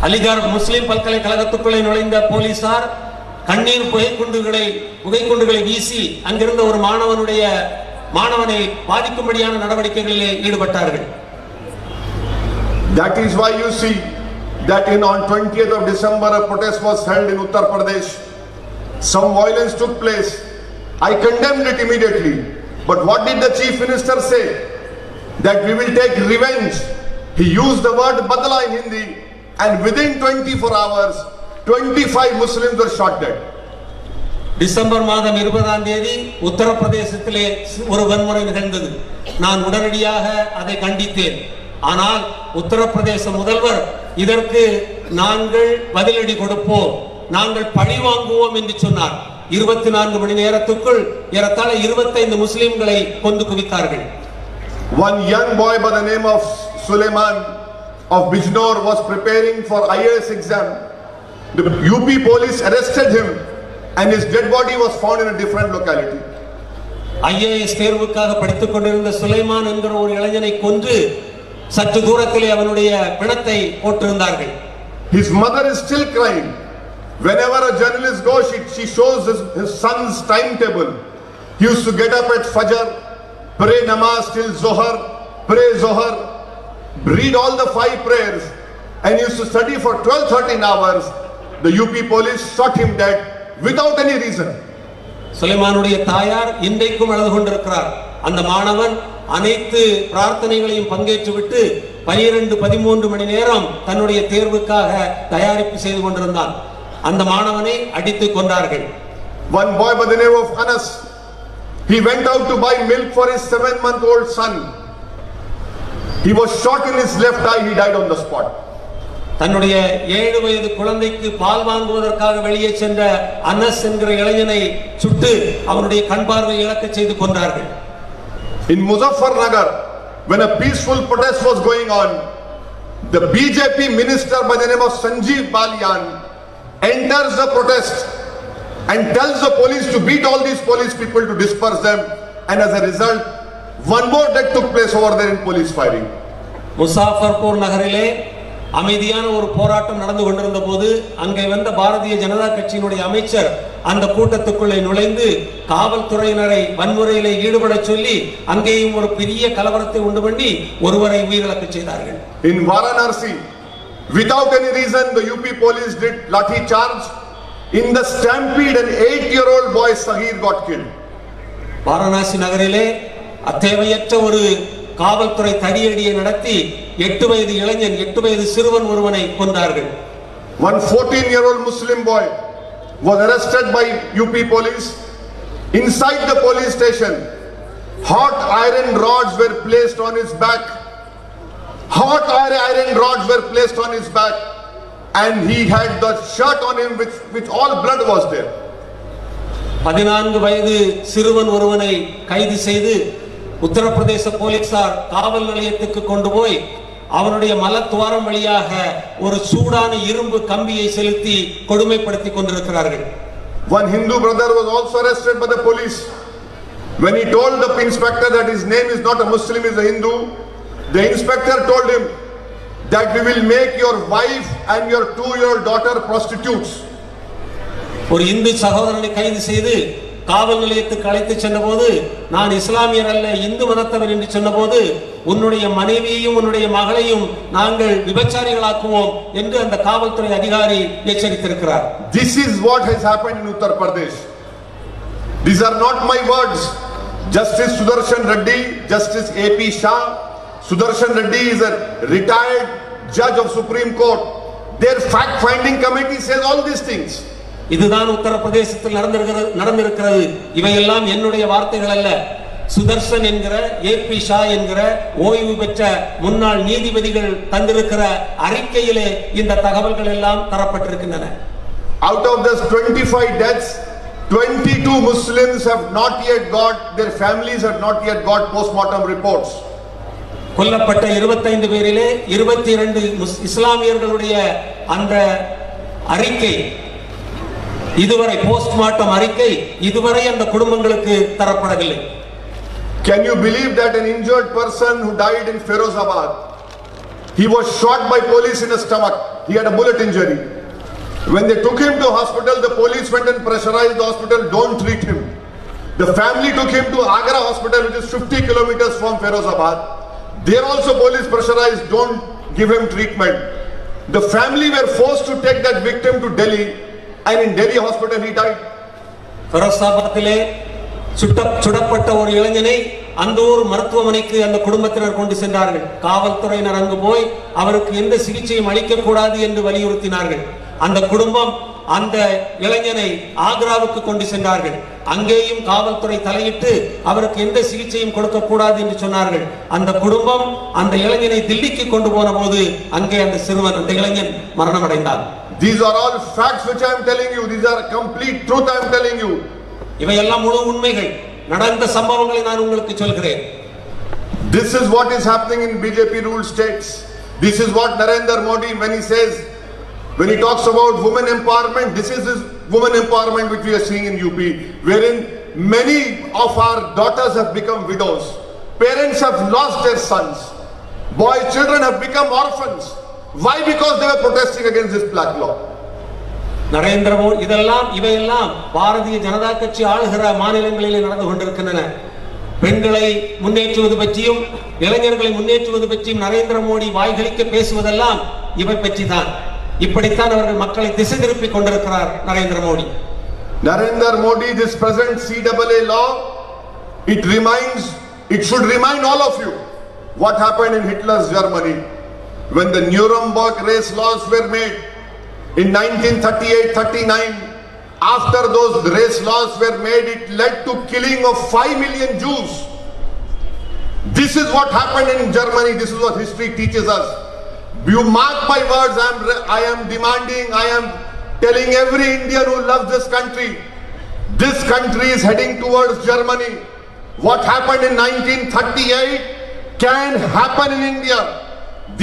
Speaker 2: Aligarh Muslim பல்கலைக்கழகத்துக்குள்ளே நுழைந்த போலீசார் கண்ணீர் புகைக்குண்டுகளை வீசி அங்கிருந்த ஒரு மாணவனை பாதிக்கும்படியான நடவடிக்கைகளில் ஈடுபட்டார்கள்.
Speaker 1: That is why you see that on 20th of December a protest was held in Uttar Pradesh. Some violence took place. I condemned it immediately. But what did the Chief Minister say? That we will take revenge. He used the word badla in Hindi, and within 24 hours 25 Muslims were shot dead.
Speaker 2: December மாதம் 20ஆம் தேதி உத்தரப்பிரதேசத்திலே ஒரு வன்முறை நிகழ்ந்தது. நான் உடனடியாக அதை கண்டித்தேன். ஆனால் உத்தரப்பிரதேச முதல்வர் இதற்கு நாங்கள் பதிலடி கொடுப்போம், நாங்கள் பழி வாங்குவோம் என்று சொன்னார். 24 மணி நேரத்துக்குள் ஏறத்தாழ 25 முஸ்லிம்களை கொண்டு குவித்தார்கள்.
Speaker 1: One young boy by the name of Suleiman of Bijnor was preparing for IAS exam. The UP police arrested him and his dead body was found in a different locality.
Speaker 2: IAS தேர்வுக்காக படித்துக் கொண்டிருந்த சுலைமான் என்கிற ஒரு இளைஞனை கொன்று சற்று தூரத்திலே அவனுடைய பிணத்தை போட்டிருந்தார்கள்.
Speaker 1: His mother is still crying. Whenever a journalist goes, she shows his son's timetable. He used to get up at Fajr, pray namaz till Zohar, pray Zohar, read all the 5 prayers, and he used to study for 12-13 hours. The UP police shot him dead without any reason.
Speaker 2: சுலைமானுடைய தாயார் இன்றைக்கும் அழுது கொண்டிருக்கிறார். அந்த மாணவன் அனைத்து பிரார்த்தனைகளையும் பங்கேற்றுவிட்டு 12-13 மணி நேரம் தன்னுடைய தேர்வுக்காக தயாரிப்பு செய்து கொண்டிருந்தான். அந்த மாணவனை அடித்து கொண்டார்கள்.
Speaker 1: One boy by the name of Anas, he went out to buy milk for his 7-month-old son. He was shot in his left eye. He died on the spot.
Speaker 2: தன்னுடைய 7 வயது குழந்தைக்கு பால் வாங்குவதற்காக வெளியே சென்ற அனஸ் என்கிற இளைஞனை சுட்டு அவனுடைய கண் பார்வை இழக்க செய்து கொண்டார்கள்.
Speaker 1: In Muzaffarnagar, when a peaceful protest was going on, the BJP minister by the name of Sanjeev Balian enters the protest and tells the police to beat all these police people to disperse them, and as a result one more death took place over there in police firing.
Speaker 2: Muzaffarpur நகரிலே அமைதியான ஒரு போராட்டம் நடந்து கொண்டிருந்த போது அங்கே வந்த பாரதிய ஜனதா கட்சியினுடைய அமைச்சர் அந்த கூட்டத்துக்குள்ளே நுழைந்து காவல்துறையினரை வன்முறையிலே ஈடுபட சொல்லி அங்கேயும் ஒரு பெரிய கலவரத்தை உண்டு பண்ணி ஒருவரை உயிரிழக்க செய்தார்கள்.
Speaker 1: In Varanasi, without any reason, the UP police did lathi charge. In the stampede, an 8-year-old boy Sahir got killed.
Speaker 2: Varanasi நகரிலே அத்தேவையற்ற ஒரு காவல்துறை தடியடியை நடத்தி 8 வயது இளைஞன் 8 வயது சிறுவன் ஒருவனை கொன்றார்கள்.
Speaker 1: One 14-year-old Muslim boy was arrested by UP police. Inside the police station, hot iron rods were placed on his back. Hot iron rods were placed on his back, and he had the shirt on him which all blood was there.
Speaker 2: 14 வயது சிறுவன் ஒருவனை கைது செய்து உத்தரப்பிரதேச போலீசார் காவல் நிலையத்துக்கு கொண்டு போய் அவனுடைய மலத்துவாரம் வழியாக ஒரு சூடான இரும்பு கம்பியை செலுத்தி கொடுமைப்படுத்தி கொண்டிருக்கிறார்கள்.
Speaker 1: One Hindu brother was also arrested by the police. When he told the inspector that his name is not a Muslim, he is a Hindu, the inspector told him that we will make your wife and your 2-year-old daughter prostitutes.
Speaker 2: ஒரு இந்து சகோதரனை கைது செய்து காவல் நிலையத்துக்கு அழைத்து சென்றபோது நான் இஸ்லாமியர் அல்ல இந்து மதத்தவர் என்று சொன்னபோது உன்னுடைய மனைவியையும் உன்னுடைய மகளையும் நாங்கள் விபச்சாரிகளாக்குவோம் என்று அந்த காவல்துறை அதிகாரி எச்சரித்திருக்கிறார்.
Speaker 1: This is what has happened in Uttar Pradesh. These are not my words. Justice Sudarshan Reddy, Justice AP Shah. Sudarshan Reddy is a retired judge of Supreme Court. Their fact-finding committee says all these things.
Speaker 2: இதுதான் உத்தரப்பிரதேசத்தில் நடந்திருக்கிறது. இவையெல்லாம் என்னுடைய வார்த்தைகள் அல்ல. சுதர்சன் என்கிற AB Shah என்கிற ஓய்வு பெற்ற முன்னாள் நீதிபதிகள் தந்திருக்கிற அறிக்கையிலே இந்த தகவல்கள் எல்லாம் தரப்பட்டிருக்கின்றன.
Speaker 1: Out of those 25 deaths, 22 Muslims have not yet got, their families have not yet got postmortem reports.
Speaker 2: கொல்லப்பட்ட 25 பேரிலே 22 இஸ்லாமியர்களுடைய அந்த அறிக்கை இதுவரை போஸ்ட்மார்ட்டம் அறிக்கை இதுவரை அந்த குடும்பங்களுக்கு தரப்படவில்லை.
Speaker 1: Can you believe that an injured person who died in Firozabad, he was shot by police in the stomach, he had a bullet injury. When they took him to hospital, the police went and pressurized the hospital, don't treat him. The family took him to Agra hospital, which is 50 kilometers from Firozabad. There also police pressurized, don't give him treatment. The family were forced to take that victim to Delhi, and in Delhi hospital he died.
Speaker 2: Firozabadile சுடப்பட்ட ஒரு இளைஞனை அந்த ஊர் மருத்துவமனைக்கு அந்த குடும்பத்தினர் கொண்டு சென்றார்கள். காவல்துறையினர் அங்கு போய் அவருக்கு எந்த சிகிச்சையும் அளிக்க கூடாது என்று வலியுறுத்தினார்கள். அந்த குடும்பம் அந்த இளைஞனை ஆக்ராவுக்கு கொண்டு சென்றார்கள். அங்கேயும் காவல்துறை தலையிட்டு அவருக்கு எந்த சிகிச்சையும் கொடுக்க கூடாது என்று சொன்னார்கள். அந்த குடும்பம் அந்த இளைஞனை தில்லிக்கு கொண்டு போன போது அங்கே அந்த சிறுவன் அந்த இளைஞன் மரணம் அடைந்தார்.
Speaker 1: These are all facts which I am telling you. These are complete truth I am telling you.
Speaker 2: இவையெல்லாம் முழு உண்மைகள், நடந்த சம்பவங்களை நான் உங்களுக்கு சொல்கிறேன்.
Speaker 1: This is what is happening in BJP ruled states. This is what Narendra Modi, when he says, when he talks about women empowerment, this is his women empowerment which we are seeing in UP, wherein many of our daughters have become widows. Parents have lost their sons. Boy children have become orphans. Why? Because they were protesting against this black law.
Speaker 2: Narendra Modi இவையெல்லாம் பாரதிய ஜனதா கட்சி ஆளுகிற மாநிலங்களிலே நடந்து கொண்டிருக்கின்றன. பெண்களை முன்னேற்றுவது பற்றியும் இளைஞர்களை முன்னேற்றுவது பற்றியும் நரேந்திர மோடி வாய்களிக்க பேசுவதெல்லாம் இவை பற்றி தான். இப்படித்தான் அவர்கள் மக்களை திசை திருப்பி கொண்டிருக்கிறார் Narendra Modi.
Speaker 1: Narendra Modi, this present CAA law, it should remind all of you what happened in Hitler's Germany when the Nuremberg race laws were made. In 1938-39, after those race laws were made, it led to killing of 5 million Jews. This is what happened in Germany. This is what history teaches us. You mark my words, I am demanding, I am telling every Indian who loves this country is heading towards Germany. What happened in 1938 can happen in India.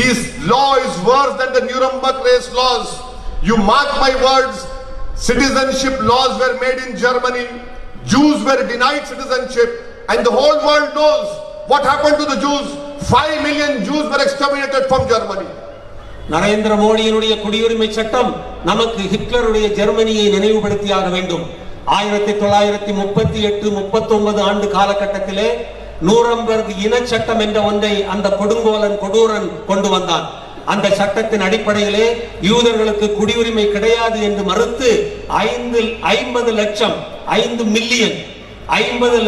Speaker 1: This law is worse than the Nuremberg race laws. You mark my words, citizenship laws were made in Germany, Jews were denied citizenship, and the whole world knows what happened to the Jews. 5 million Jews were exterminated from Germany.
Speaker 2: Narendra மோடியினுடைய குடியுரிமை சட்டம் நமக்கு ஹிட்லருடைய ஜெர்மனியை நினைவுபடுத்தியாக வேண்டும். 1938-39 ஆண்டு காலகட்டத்திலே நூரம்பர்க் இன சட்டம் என்ற ஒன்றை அந்த கொடூரன் கொண்டு வந்தான். அந்த சட்டத்தின் அடிப்படையிலே யூதர்களுக்கு குடியுரிமை கிடையாது என்று மறுத்து 50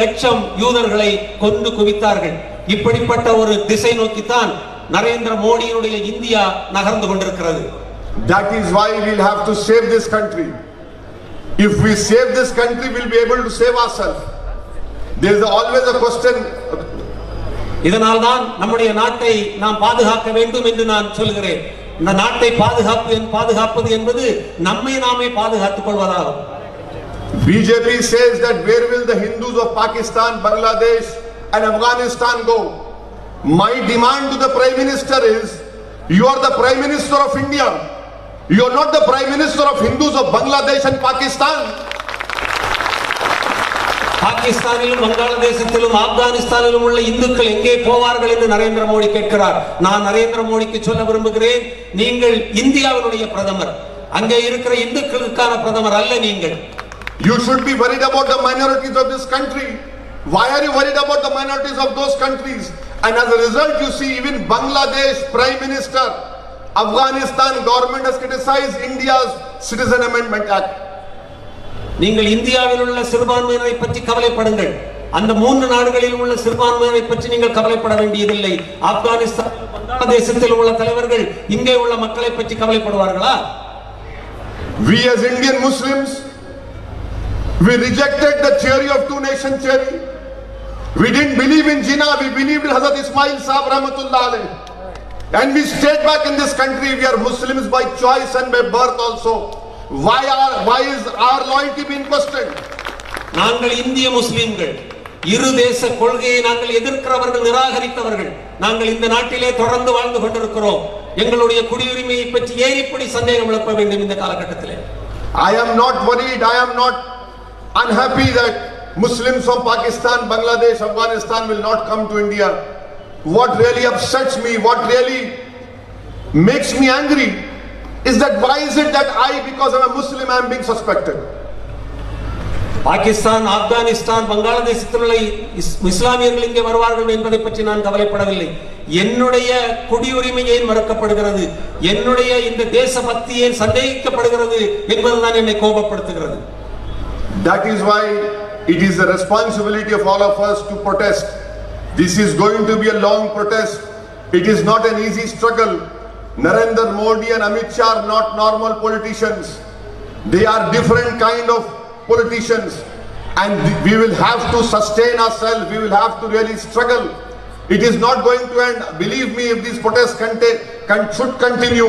Speaker 2: லட்சம் யூதர்களை கொண்டு குவித்தார்கள். இப்படிப்பட்ட ஒரு திசை நோக்கித்தான் நரேந்திர மோடியினுடைய இந்தியா நகர்ந்து கொண்டிருக்கிறது.
Speaker 1: That is why we'll have to save this country. If we save this country, we'll be able to save ourselves. There is always a question.
Speaker 2: இதனால் தான் நம்முடைய நாட்டை நாம் பாதுகாக்க வேண்டும் என்று நான் சொல்கிறேன். இந்த நாட்டை பாதுகாப்பது என்பது நம்மை நாமே பாதுகாத்துக் கொள்வதாகும்.
Speaker 1: BJP says that where will the Hindus of Pakistan, Bangladesh and Afghanistan go? My demand to the Prime Minister is, you are the Prime Minister of India. You are not the Prime Minister of Hindus of Bangladesh and Pakistan.
Speaker 2: பாகிஸ்தானிலும் வங்காளதேசத்திலும் ஆப்கானிஸ்தானிலும் உள்ள இந்துக்கள் எங்கே போவார்கள் என்று நரேந்திர மோடி கேட்கிறார். நான் நரேந்திர மோடிக்கு சொல்ல விரும்புகிறேன், நீங்கள் இந்தியாவினுடைய பிரதமர், அங்கே இருக்கிற இந்துக்களுக்கான பிரதமர் அல்ல நீங்கள்.
Speaker 1: You should be worried about the minorities of this country. Why are you worried about the minorities of those countries? And as a result, you see even Bangladesh Prime Minister, Afghanistan government has criticized India's Citizen Amendment Act.
Speaker 2: நீங்கள் இந்தியாவில் உள்ள சிறுபான்மையினரை பற்றி கவலைப்படுங்கள். அந்த 3 நாடுகளில் உள்ள சிறுபான்மையினரை பற்றி நீங்கள் கவலைப்பட வேண்டியதில்லை. ஆப்கானிஸ்தான், வங்காளதேசத்தில் உள்ள தலைவர்கள் இங்கே உள்ள மக்களை பற்றி கவலைப்படுவார்களா?
Speaker 1: We as Indian Muslims, we rejected the theory of two-nation theory. We didn't believe in Jinnah, we believed in Hazrat Ismail Sahib Rahmatullah alayhi. And we stayed back in this country. We are Muslims by choice and by birth also. Why is our loyalty being questioned?
Speaker 2: நாங்கள் இந்திய முஸ்லிம்கள், இரு தேச கொள்கையை நாங்கள் எதிர்க்கிறவர்கள், நிராகரித்தவர்கள். நாங்கள் இந்த நாட்டிலே தொடர்ந்து வாழ்ந்து கொண்டிருக்கிறோம். எங்களுடைய குடியுரிமையை பற்றி ஏன் இப்படி சந்தேகம் எழுப்ப வேண்டும் இந்த காலகட்டத்திலே?
Speaker 1: I am not worried, I am not unhappy that Muslims from Pakistan, Bangladesh, Afghanistan will not come to India. What really upsets me, what really makes me angry is that why is it that I, because I'm a Muslim, I am being suspected?
Speaker 2: Pakistan, Afghanistan, பங்களாதேசத்தில் உள்ள இஸ்லாமியர்கள் இங்கே வருவார்கள் என்பதை பற்றி நான் கவலைப்படவில்லை. என்னுடைய குடியுரிமை ஏன் மறுக்கப்படுகிறது, என்னுடைய இந்த தேசபக்தி ஏன் சந்தேகிக்கப்படுகிறது என்பதுதான் என்னை கோபப்படுத்துகிறது.
Speaker 1: That is why it is the responsibility of all of us to protest. This is going to be a long protest. It is not an easy struggle. Narendra Modi and Amit Shah are not normal politicians. They are different kind of politicians, and we will have to sustain ourselves. We will have to really struggle. It is not going to end. Believe me, if these protests should continue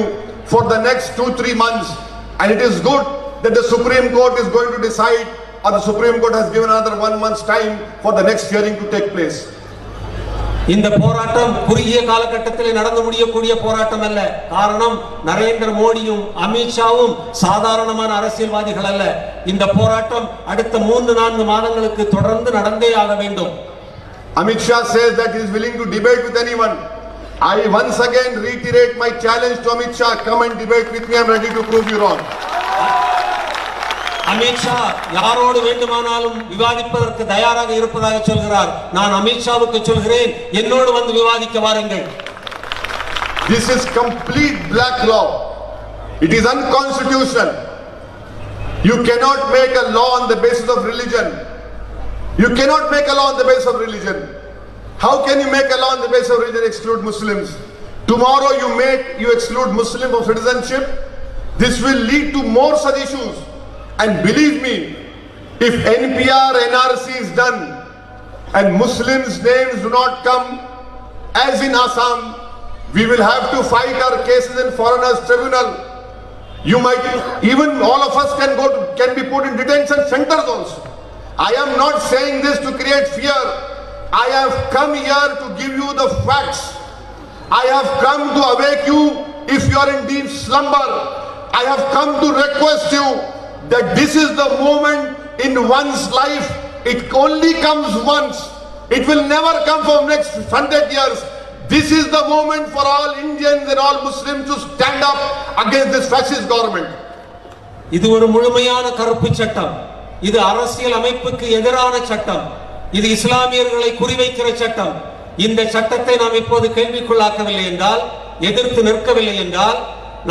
Speaker 1: for the next 2-3 months, and it is good that the Supreme Court is going to decide, or the Supreme Court has given another 1 month's time for the next hearing to take place.
Speaker 2: இந்த போராட்டம் குறுகிய காலகட்டத்தில் நடந்து முடியக்கூடிய போராட்டம் அல்ல. காரணம், நரேந்திர மோடியும் அமித்ஷாவும் சாதாரணமான அரசியல்வாதிகள் அல்ல. இந்த போராட்டம் அடுத்த 3-4 மாதங்களுக்கு தொடர்ந்து நடந்தே ஆக வேண்டும்.
Speaker 1: Amit Shah says that he is willing to debate with anyone. I once again reiterate my challenge to Amit Shah, come and debate with me, I am ready to prove you wrong.
Speaker 2: Amit Shah யாரோடு வேண்டுமானாலும் விவாதிப்பதற்கு தயாராக இருப்பதாக சொல்கிறார். நான் அமித்ஷாவுக்கு சொல்கிறேன், என்னோடு வந்து விவாதிக்க வாருங்கள்.
Speaker 1: This is complete black law. It is unconstitutional. You cannot make a law on the basis of religion. You cannot make a law on the basis of religion. How can you make a law on the basis of religion, exclude Muslims? Tomorrow you exclude Muslim of citizenship. This will lead to more such issues. And believe me, if NPR, NRC is done and Muslims' names do not come, as in Assam, we will have to fight our cases in foreigners tribunal. You might, even all of us can be put in detention centers also. I am not saying this to create fear. I have come here to give you the facts. I have come to awake you if you are in deep slumber. I have come to request you that this is the moment in one's life. It only comes once. It will never come for next 100 years. This is the moment for all Indians and all Muslims to stand up against this fascist government.
Speaker 2: இது ஒரு முழுமையான கருப்பு சட்டம். இது அரசியல் அமைப்புக்கு எதிரான சட்டம். இது இஸ்லாமியர்களை குறிவைக்கிற சட்டம். இந்த சட்டத்தை நாம் இப்போது கேள்விக்குள்ளாக்கவில்லை என்றால், எதிர்த்து நிற்கவில்லை என்றால்,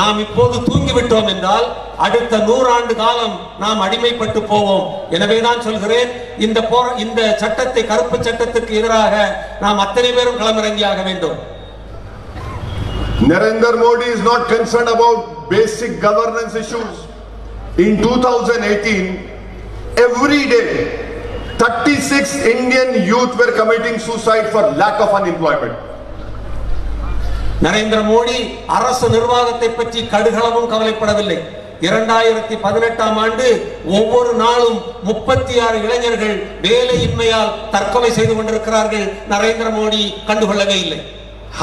Speaker 2: நாம் இப்போது தூங்கிவிட்டோம் என்றால் அடுத்த 100 ஆண்டு காலம் நாம் அடிமைப்பட்டு போவோம். எனவே தான் சொல்கிறேன், இந்த சட்டத்தை, கருப்பு சட்டத்துக்கு எதிராக நாம் அத்தனை பேரும் களமிறங்கியாக வேண்டும்.
Speaker 1: Narendra Modi is not concerned about basic governance issues. In 2018, every day 36 Indian youth were committing suicide for lack of unemployment.
Speaker 2: Narendra Modi அரசு நிர்வாகத்தை பற்றி கடுகளவும் கவலைப்படவில்லை. 2018ஆம் ஆண்டு ஒவ்வொரு நாளும் 36 இளைஞர்கள் வேலையின்மையால் தற்கொலை செய்து கொண்டிருக்கிறார்கள். நரேந்திர மோடி கண்டுகொள்ளவே இல்லை.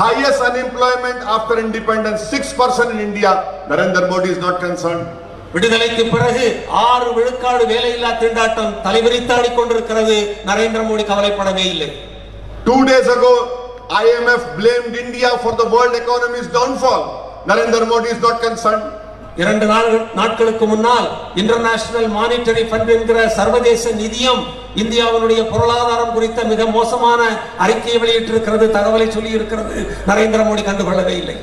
Speaker 1: Highest unemployment after independence, 6% in India. Narendra Modi is not concerned.
Speaker 2: விடுதலைக்கு பிறகு 6 விழுக்காடு வேலையில்லா திண்டாட்டம் தலைவிரித்தாடி கொண்டிருக்கிறது. நரேந்திர மோடி கவலைப்படவே இல்லை.
Speaker 1: 2 days ago IMF blamed India for the world economy's downfall. Narendra Modi is not concerned.
Speaker 2: 2 நாட்களுக்கு முன்னால் இன்டர்நேஷனல் மானிட்டரி ஃபண்ட் என்கிற சர்வதேச நிதியம் இந்தியாவினுடைய பொருளாதாரம் குறித்த மிக மோசமான அறிக்கையை வெளியிட்டிருக்கிறது, தகவலை சொல்லி இருக்கிறது. நரேந்திர மோடி கண்டுகொள்ளவே இல்லை.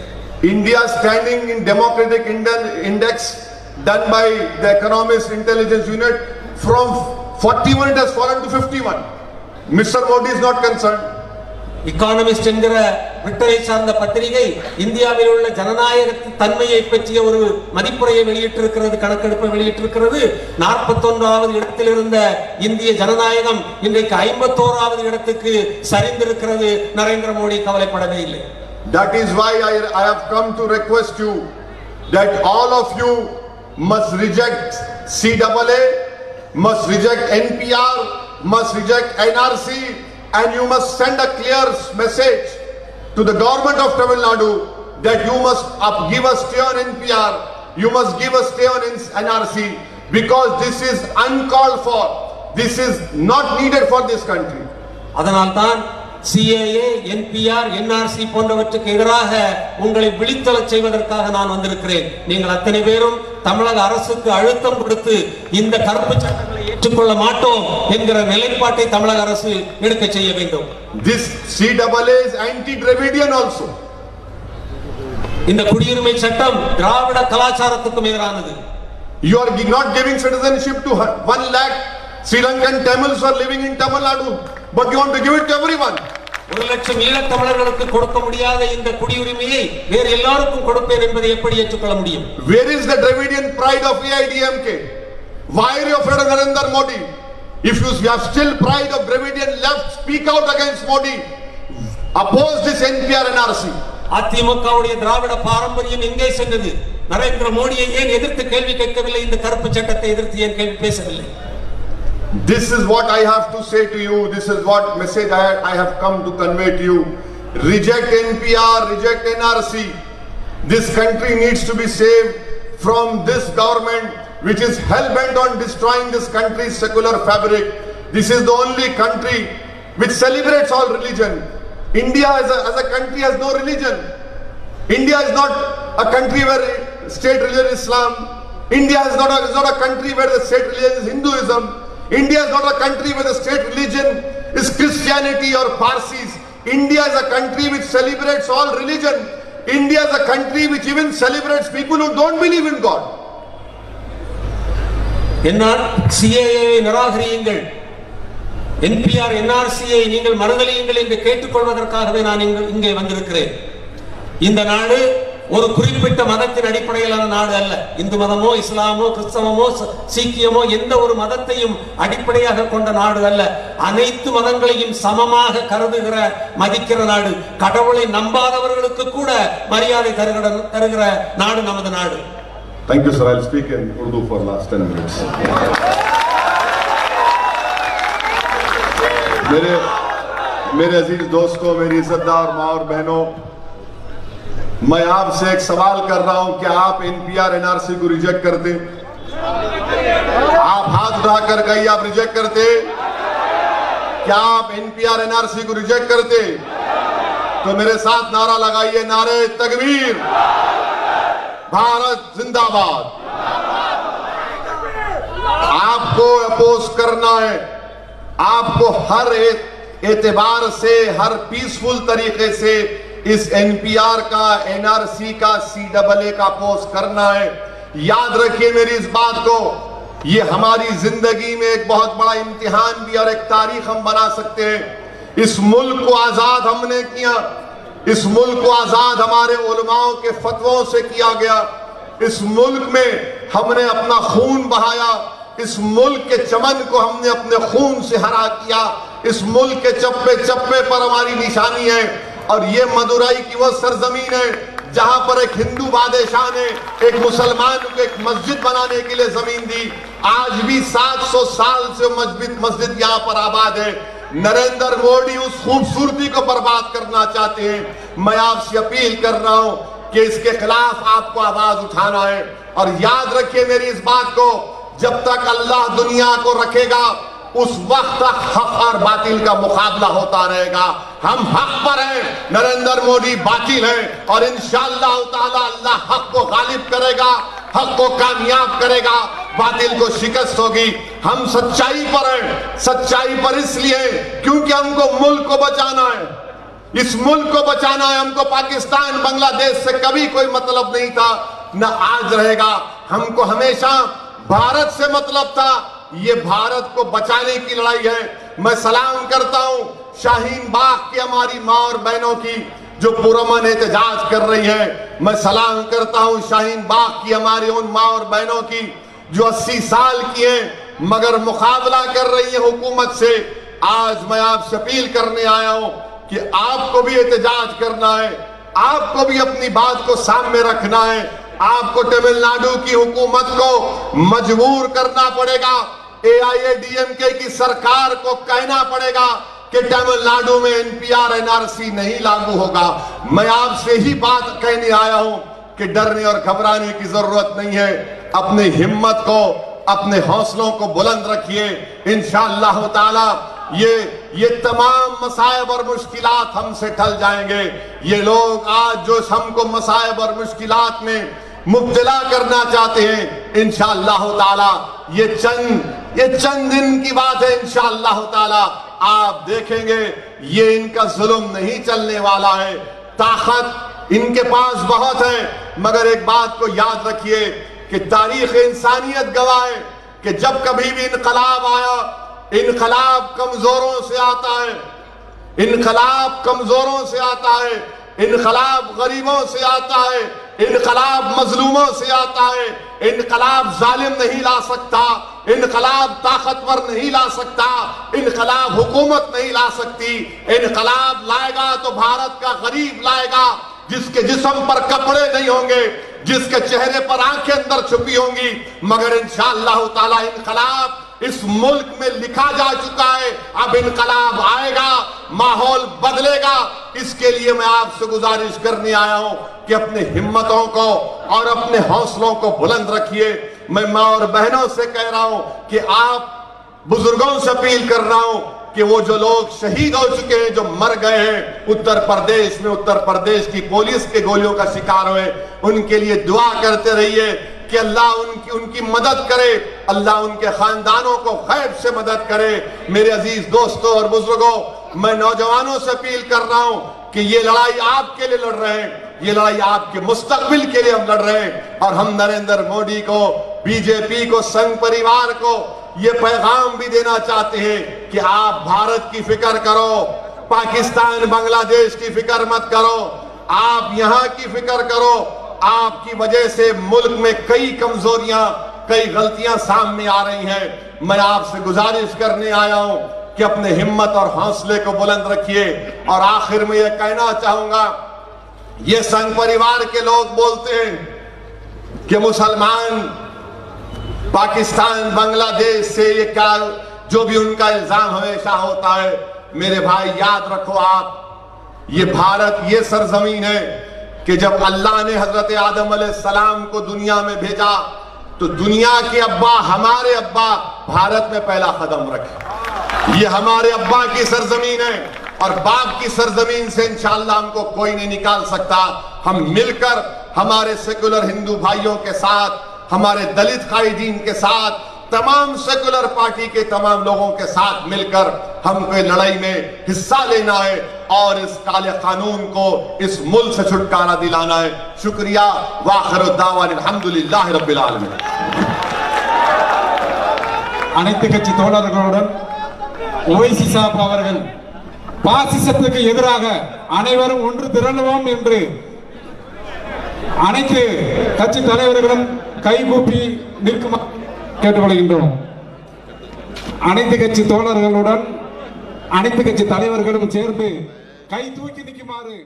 Speaker 1: India standing in democratic index done by the Economist Intelligence Unit, from 41 it has fallen to 51. Mr. Modi is not concerned.
Speaker 2: Economist என்கிற பிரிட்டனை சார்ந்த பத்திரிகை இந்தியாவில் உள்ள ஜனநாயக தன்மையை பற்றிய ஒரு மதிப்புரையை வெளியிட்டிருக்கிறது, கணக்கெடுப்பை வெளியிட்டிருக்கிறது. 41வது இடத்தில் இருந்த இந்திய ஜனநாயகம் இன்றைக்கு 51வது இடத்துக்கு சரிந்திருக்கிறது. நரேந்திர மோடி கவலைப்படவே இல்லை.
Speaker 1: That is why I have come to request you that all of you must reject CAA, must reject NPR, must reject NRC, and you must send a clear message to the government of Tamilnadu that you must give us stay on NPR, you must give us stay on NRC, because this is uncalled for. This is not needed for this country.
Speaker 2: அதனால்தான் CAA, NPR, NRC போன்றவற்றுக்கு எதிராக உங்களை விழித்தெழச் செய்வதற்காக நான் வந்திருக்கிறேன். நீங்கள் அத்தனை பேரும் தமிழக அரசுக்கு அழுத்தம் கொடுத்து இந்த கருப்பு சட்டங்களை ஏற்றுக்கொள்ள மாட்டோம் என்கிற நிலைப்பாட்டை தமிழக அரசு எடுக்க செய்ய வேண்டும்.
Speaker 1: This CAA is anti-Dravidian also.
Speaker 2: இந்த குடியுரிமை சட்டம் திராவிட கலாச்சாரத்துக்கும் எதிரானது.
Speaker 1: You are not giving citizenship to 1 lakh Sri Lankan Tamils who are living in Tamilnadu, but you want to give it to everyone.
Speaker 2: 1 லட்சம் ஈழத் தமிழர்களுக்கு கொடுக்க முடியாத இந்த குடியுரிமையை வேறு எல்லாருக்கும் கொடுப்பேன் என்பதை எப்படி ஏற்றுக்கொள்ள முடியும்?
Speaker 1: Where is the Dravidian pride of AIDMK? Why are you afraid of Narendra Modi? If you have still pride of Dravidian left, speak out against Modi. Oppose this NPR NRC.
Speaker 2: அதிமுகவுடைய திராவிட பாரம்பரியம் எங்கே சென்றது? நரேந்திர மோடியை ஏன் எதிர்த்து கேள்வி கேட்கவில்லை? இந்த கருப்பு சட்டத்தை எதிர்த்து ஏன் கேள்வி பேசவில்லை?
Speaker 1: This is what I have to say to you. This is what message I have come to convey to you. Reject NPR, reject NRC. This country needs to be saved from this government which is hell-bent on destroying this country's secular fabric. This is the only country which celebrates all religion. India as a country has no religion. India is not a country where state religion is Islam. India is not a country where the state religion is Hinduism. India is not a country where the state religion is Christianity or Parsis. India is a country which celebrates all religion. India is a country which even celebrates people who don't believe in God.
Speaker 2: CAA நிராகரியுங்கள், NPR NRCயை நீங்கள் மறுதலியுங்கள் என்று கேட்டுக்கொள்வதற்காகவே நான் இங்கே வந்திருக்கிறேன். இந்த நாடு ஒரு குறிப்பிட்ட மதத்தின் அடிப்படையிலான நாடு அல்ல. இந்து மதமோ, இஸ்லாமோ, கிறிஸ்தவமோ, சீக்கியமோ எந்த ஒரு மதத்தையும் அடிப்படையாக கொண்ட நாடு அல்ல. அனைத்து மதங்களையும் சமமாக கருதுகிற, மதிக்கிற நாடு. கடவுளை நம்பாதவர்களுக்கு கூட மரியாதை தருகிற நாடு நமது நாடு.
Speaker 1: Thank you, sir. I'll speak in Urdu for last 10 minutes. मेरे अजीज दोस्तों, मेरी इज्जतदार माँ और बहनों, मैं आपसे एक सवाल कर रहा हूं, क्या आप NPR NRC को रिजेक्ट करते? आप हाथ उठाकर कहिए, आप रिजेक्ट करते? क्या आप NPR NRC को रिजेक्ट करते? तो मेरे साथ नारा लगाइए, नारे तकबीर, भारत जिंदाबाद। आपको अपोज करना है, आपको हर एतबार से, हर पीसफुल तरीके से इस NPR का, NRC का, CAA का अपोज करना है। याद रखिए मेरी इस बात को, ये हमारी जिंदगी में एक बहुत बड़ा इम्तिहान भी और एक तारीख हम बना सकते हैं। इस मुल्क को आजाद हमने किया, इस मुल्क को आजाद हमारे उलमाओं के फतवों से किया गया। इस मुल्क में हमने अपना खून बहाया, इस मुल्क के चमन को हमने अपने खून से हरा किया। इस मुल्क के चप्पे चप्पे पर हमारी निशानी है। और ये मदुराई की वो सरजमीन है जहां पर एक हिंदू बादशाह ने एक मुसलमान को एक मस्जिद बनाने के लिए जमीन दी। आज भी 700 साल से मस्जिद यहाँ पर आबाद है। नरेंद्र मोदी उस खूबसूरती को बर्बाद करना चाहते हैं। मैं आपसे अपील कर रहा हूं कि इसके खिलाफ आपको आवाज उठाना है। और याद रखिए मेरी इस बात को, जब तक अल्लाह दुनिया को रखेगा उस वक्त तक हक और बातिल का मुकाबला होता रहेगा। हम हक पर हैं, नरेंद्र मोदी बातिल हैं, और इंशाअल्लाह ताला अल्लाह हक को गालिब करेगा, हक को कामयाब करेगा, बातिल को शिकस्त होगी। हम सच्चाई पर हैं, सच्चाई पर इसलिए क्योंकि हमको मुल्क को बचाना है। इस मुल्क को बचाना है। हमको पाकिस्तान, बांग्लादेश से कभी कोई मतलब नहीं था, न आज रहेगा। हमको हमेशा भारत से मतलब था। ये भारत को बचाने की लड़ाई है। मैं सलाम करता हूं शाहीन बाग की हमारी माँ और बहनों की जो पुरअमन एहतजाज कर रही हैं। मैं सलाम करता हूं शाहीन बाग की हमारी उन माँ और बहनों की जो 80 साल की हैं मगर मुकाबला कर रही है हुकूमत से। आज मैं आपसे अपील करने आया हूं कि आपको भी एहतजाज करना है, आपको भी अपनी बात को सामने रखना है। आपको तमिलनाडु की हुकूमत को मजबूर करना पड़ेगा, AIADMK की सरकार को कहना पड़ेगा कि तमिलनाडु में NPR NRC नहीं लागू होगा। मैं आपसे ही बात कहने आया हूं कि डरने और घबराने की जरूरत नहीं है। अपनी हिम्मत को, अपने हौसलों को बुलंद रखिए। इंशाअल्लाह ताला ये तमाम मसाइब और मुश्किलात हमसे टल जाएंगे। ये लोग आज जो हमको मसाइब और मुश्किलात में मुब्तला करना चाहते हैं, इंशाअल्लाह ताला ये चंद दिन की बात है। इंशाअल्लाह ताला आप देखेंगे ये इनका जुल्म नहीं चलने वाला है। ताकत इनके पास बहुत है, मगर एक बात को याद रखिए कि तारीख इंसानियत गवाह है कि जब कभी भी इनकलाब आया, इनकलाब कमजोरों से आता है, इनकलाब कमजोरों से आता है, इनकलाब गरीबों से आता है, इनकलाब मजलूमों से आता है। इनकलाब जालिम नहीं ला सकता, इनकलाब ताकतवर नहीं ला सकता, इनकलाब हुकूमत नहीं ला सकती। इनकलाब लाएगा तो भारत का गरीब लाएगा, जिसके जिस्म पर कपड़े नहीं होंगे, जिसके चेहरे पर आंखें अंदर छुपी होंगी। मगर इंशाअल्लाह ताला इनकलाब इस मुल्क में लिखा जा चुका है। अब इनकलाब आएगा, माहौल बदलेगा। इसके लिए मैं आपसे गुजारिश करने आया हूं कि अपने हिम्मतों को और अपने हौसलों को बुलंद रखिए। मैं माँ और बहनों से कह रहा हूं कि आप बुजुर्गों से अपील कर रहा हूं कि वो जो लोग शहीद हो चुके हैं, जो मर गए हैं उत्तर प्रदेश में, उत्तर प्रदेश की पुलिस के गोलियों का शिकार हुए, उनके लिए दुआ करते रहिए कि अल्लाह उनकी मदद करे, अल्लाह उनके खानदानों को खैर से मदद करे। मेरे अजीज दोस्तों और बुजुर्गों, मैं नौजवानों से अपील कर रहा हूं कि ये लड़ाई आपके लिए लड़ रहे हैं, ये लड़ाई आपके मुस्तकबिल के लिए हम लड़ रहे हैं। और हम नरेंद्र मोदी को, बीजेपी को, संघ परिवार को ये पैगाम भी देना चाहते हैं कि आप भारत की फिक्र करो, पाकिस्तान बांग्लादेश की फिक्र मत करो, आप यहाँ की फिक्र करो। आपकी वजह से मुल्क में कई कमजोरियां, कई गलतियां सामने आ रही हैं। मैं आपसे गुजारिश करने आया हूं कि अपने हिम्मत और हौसले को बुलंद रखिए। और आखिर में यह कहना चाहूंगा, ये संघ परिवार के लोग बोलते हैं कि मुसलमान पाकिस्तान बांग्लादेश से ये क्या, जो भी उनका इल्जाम हमेशा होता है। मेरे भाई याद रखो, आप ये भारत ये सरजमीन है कि जब अल्लाह ने हजरत आदम अलैहिस्सलाम को दुनिया में भेजा तो दुनिया के अब्बा, हमारे अब्बा भारत में पहला कदम रखे। ये हमारे अब्बा की सरजमीन है और बाप की सरजमीन से इंशाअल्लाह हमको कोई नहीं निकाल सकता। हम मिलकर हमारे सेकुलर हिंदू भाइयों के साथ, हमारे दलित कायदीन के साथ, तमाम सेकुलर पार्टी के तमाम लोगों के साथ मिलकर हमको लड़ाई में हिस्सा लेना है और इस काले कानून को इस मुल्क से छुटकारा दिलाना है। शुक्रिया। वाखिरुद्दावान अल्हम्दुलिल्लाहि रब्बिल आलमीन।
Speaker 3: அனைத்து கட்சி தோழர்களுடன் ஓவைசி சாப் அவர்கள் பாசிசத்துக்கு எதிராக அனைவரும் ஒன்று திரளுவோம் என்று அனைத்து கட்சி தலைவர்களும் கைகூப்பி நிற்குமாறு கேட்டுக்கொள்கின்றோம். அனைத்து கட்சி தோழர்களுடன் அனைத்து கட்சி தலைவர்களும் சேர்ந்து கை தூக்கி நிற்குமாறு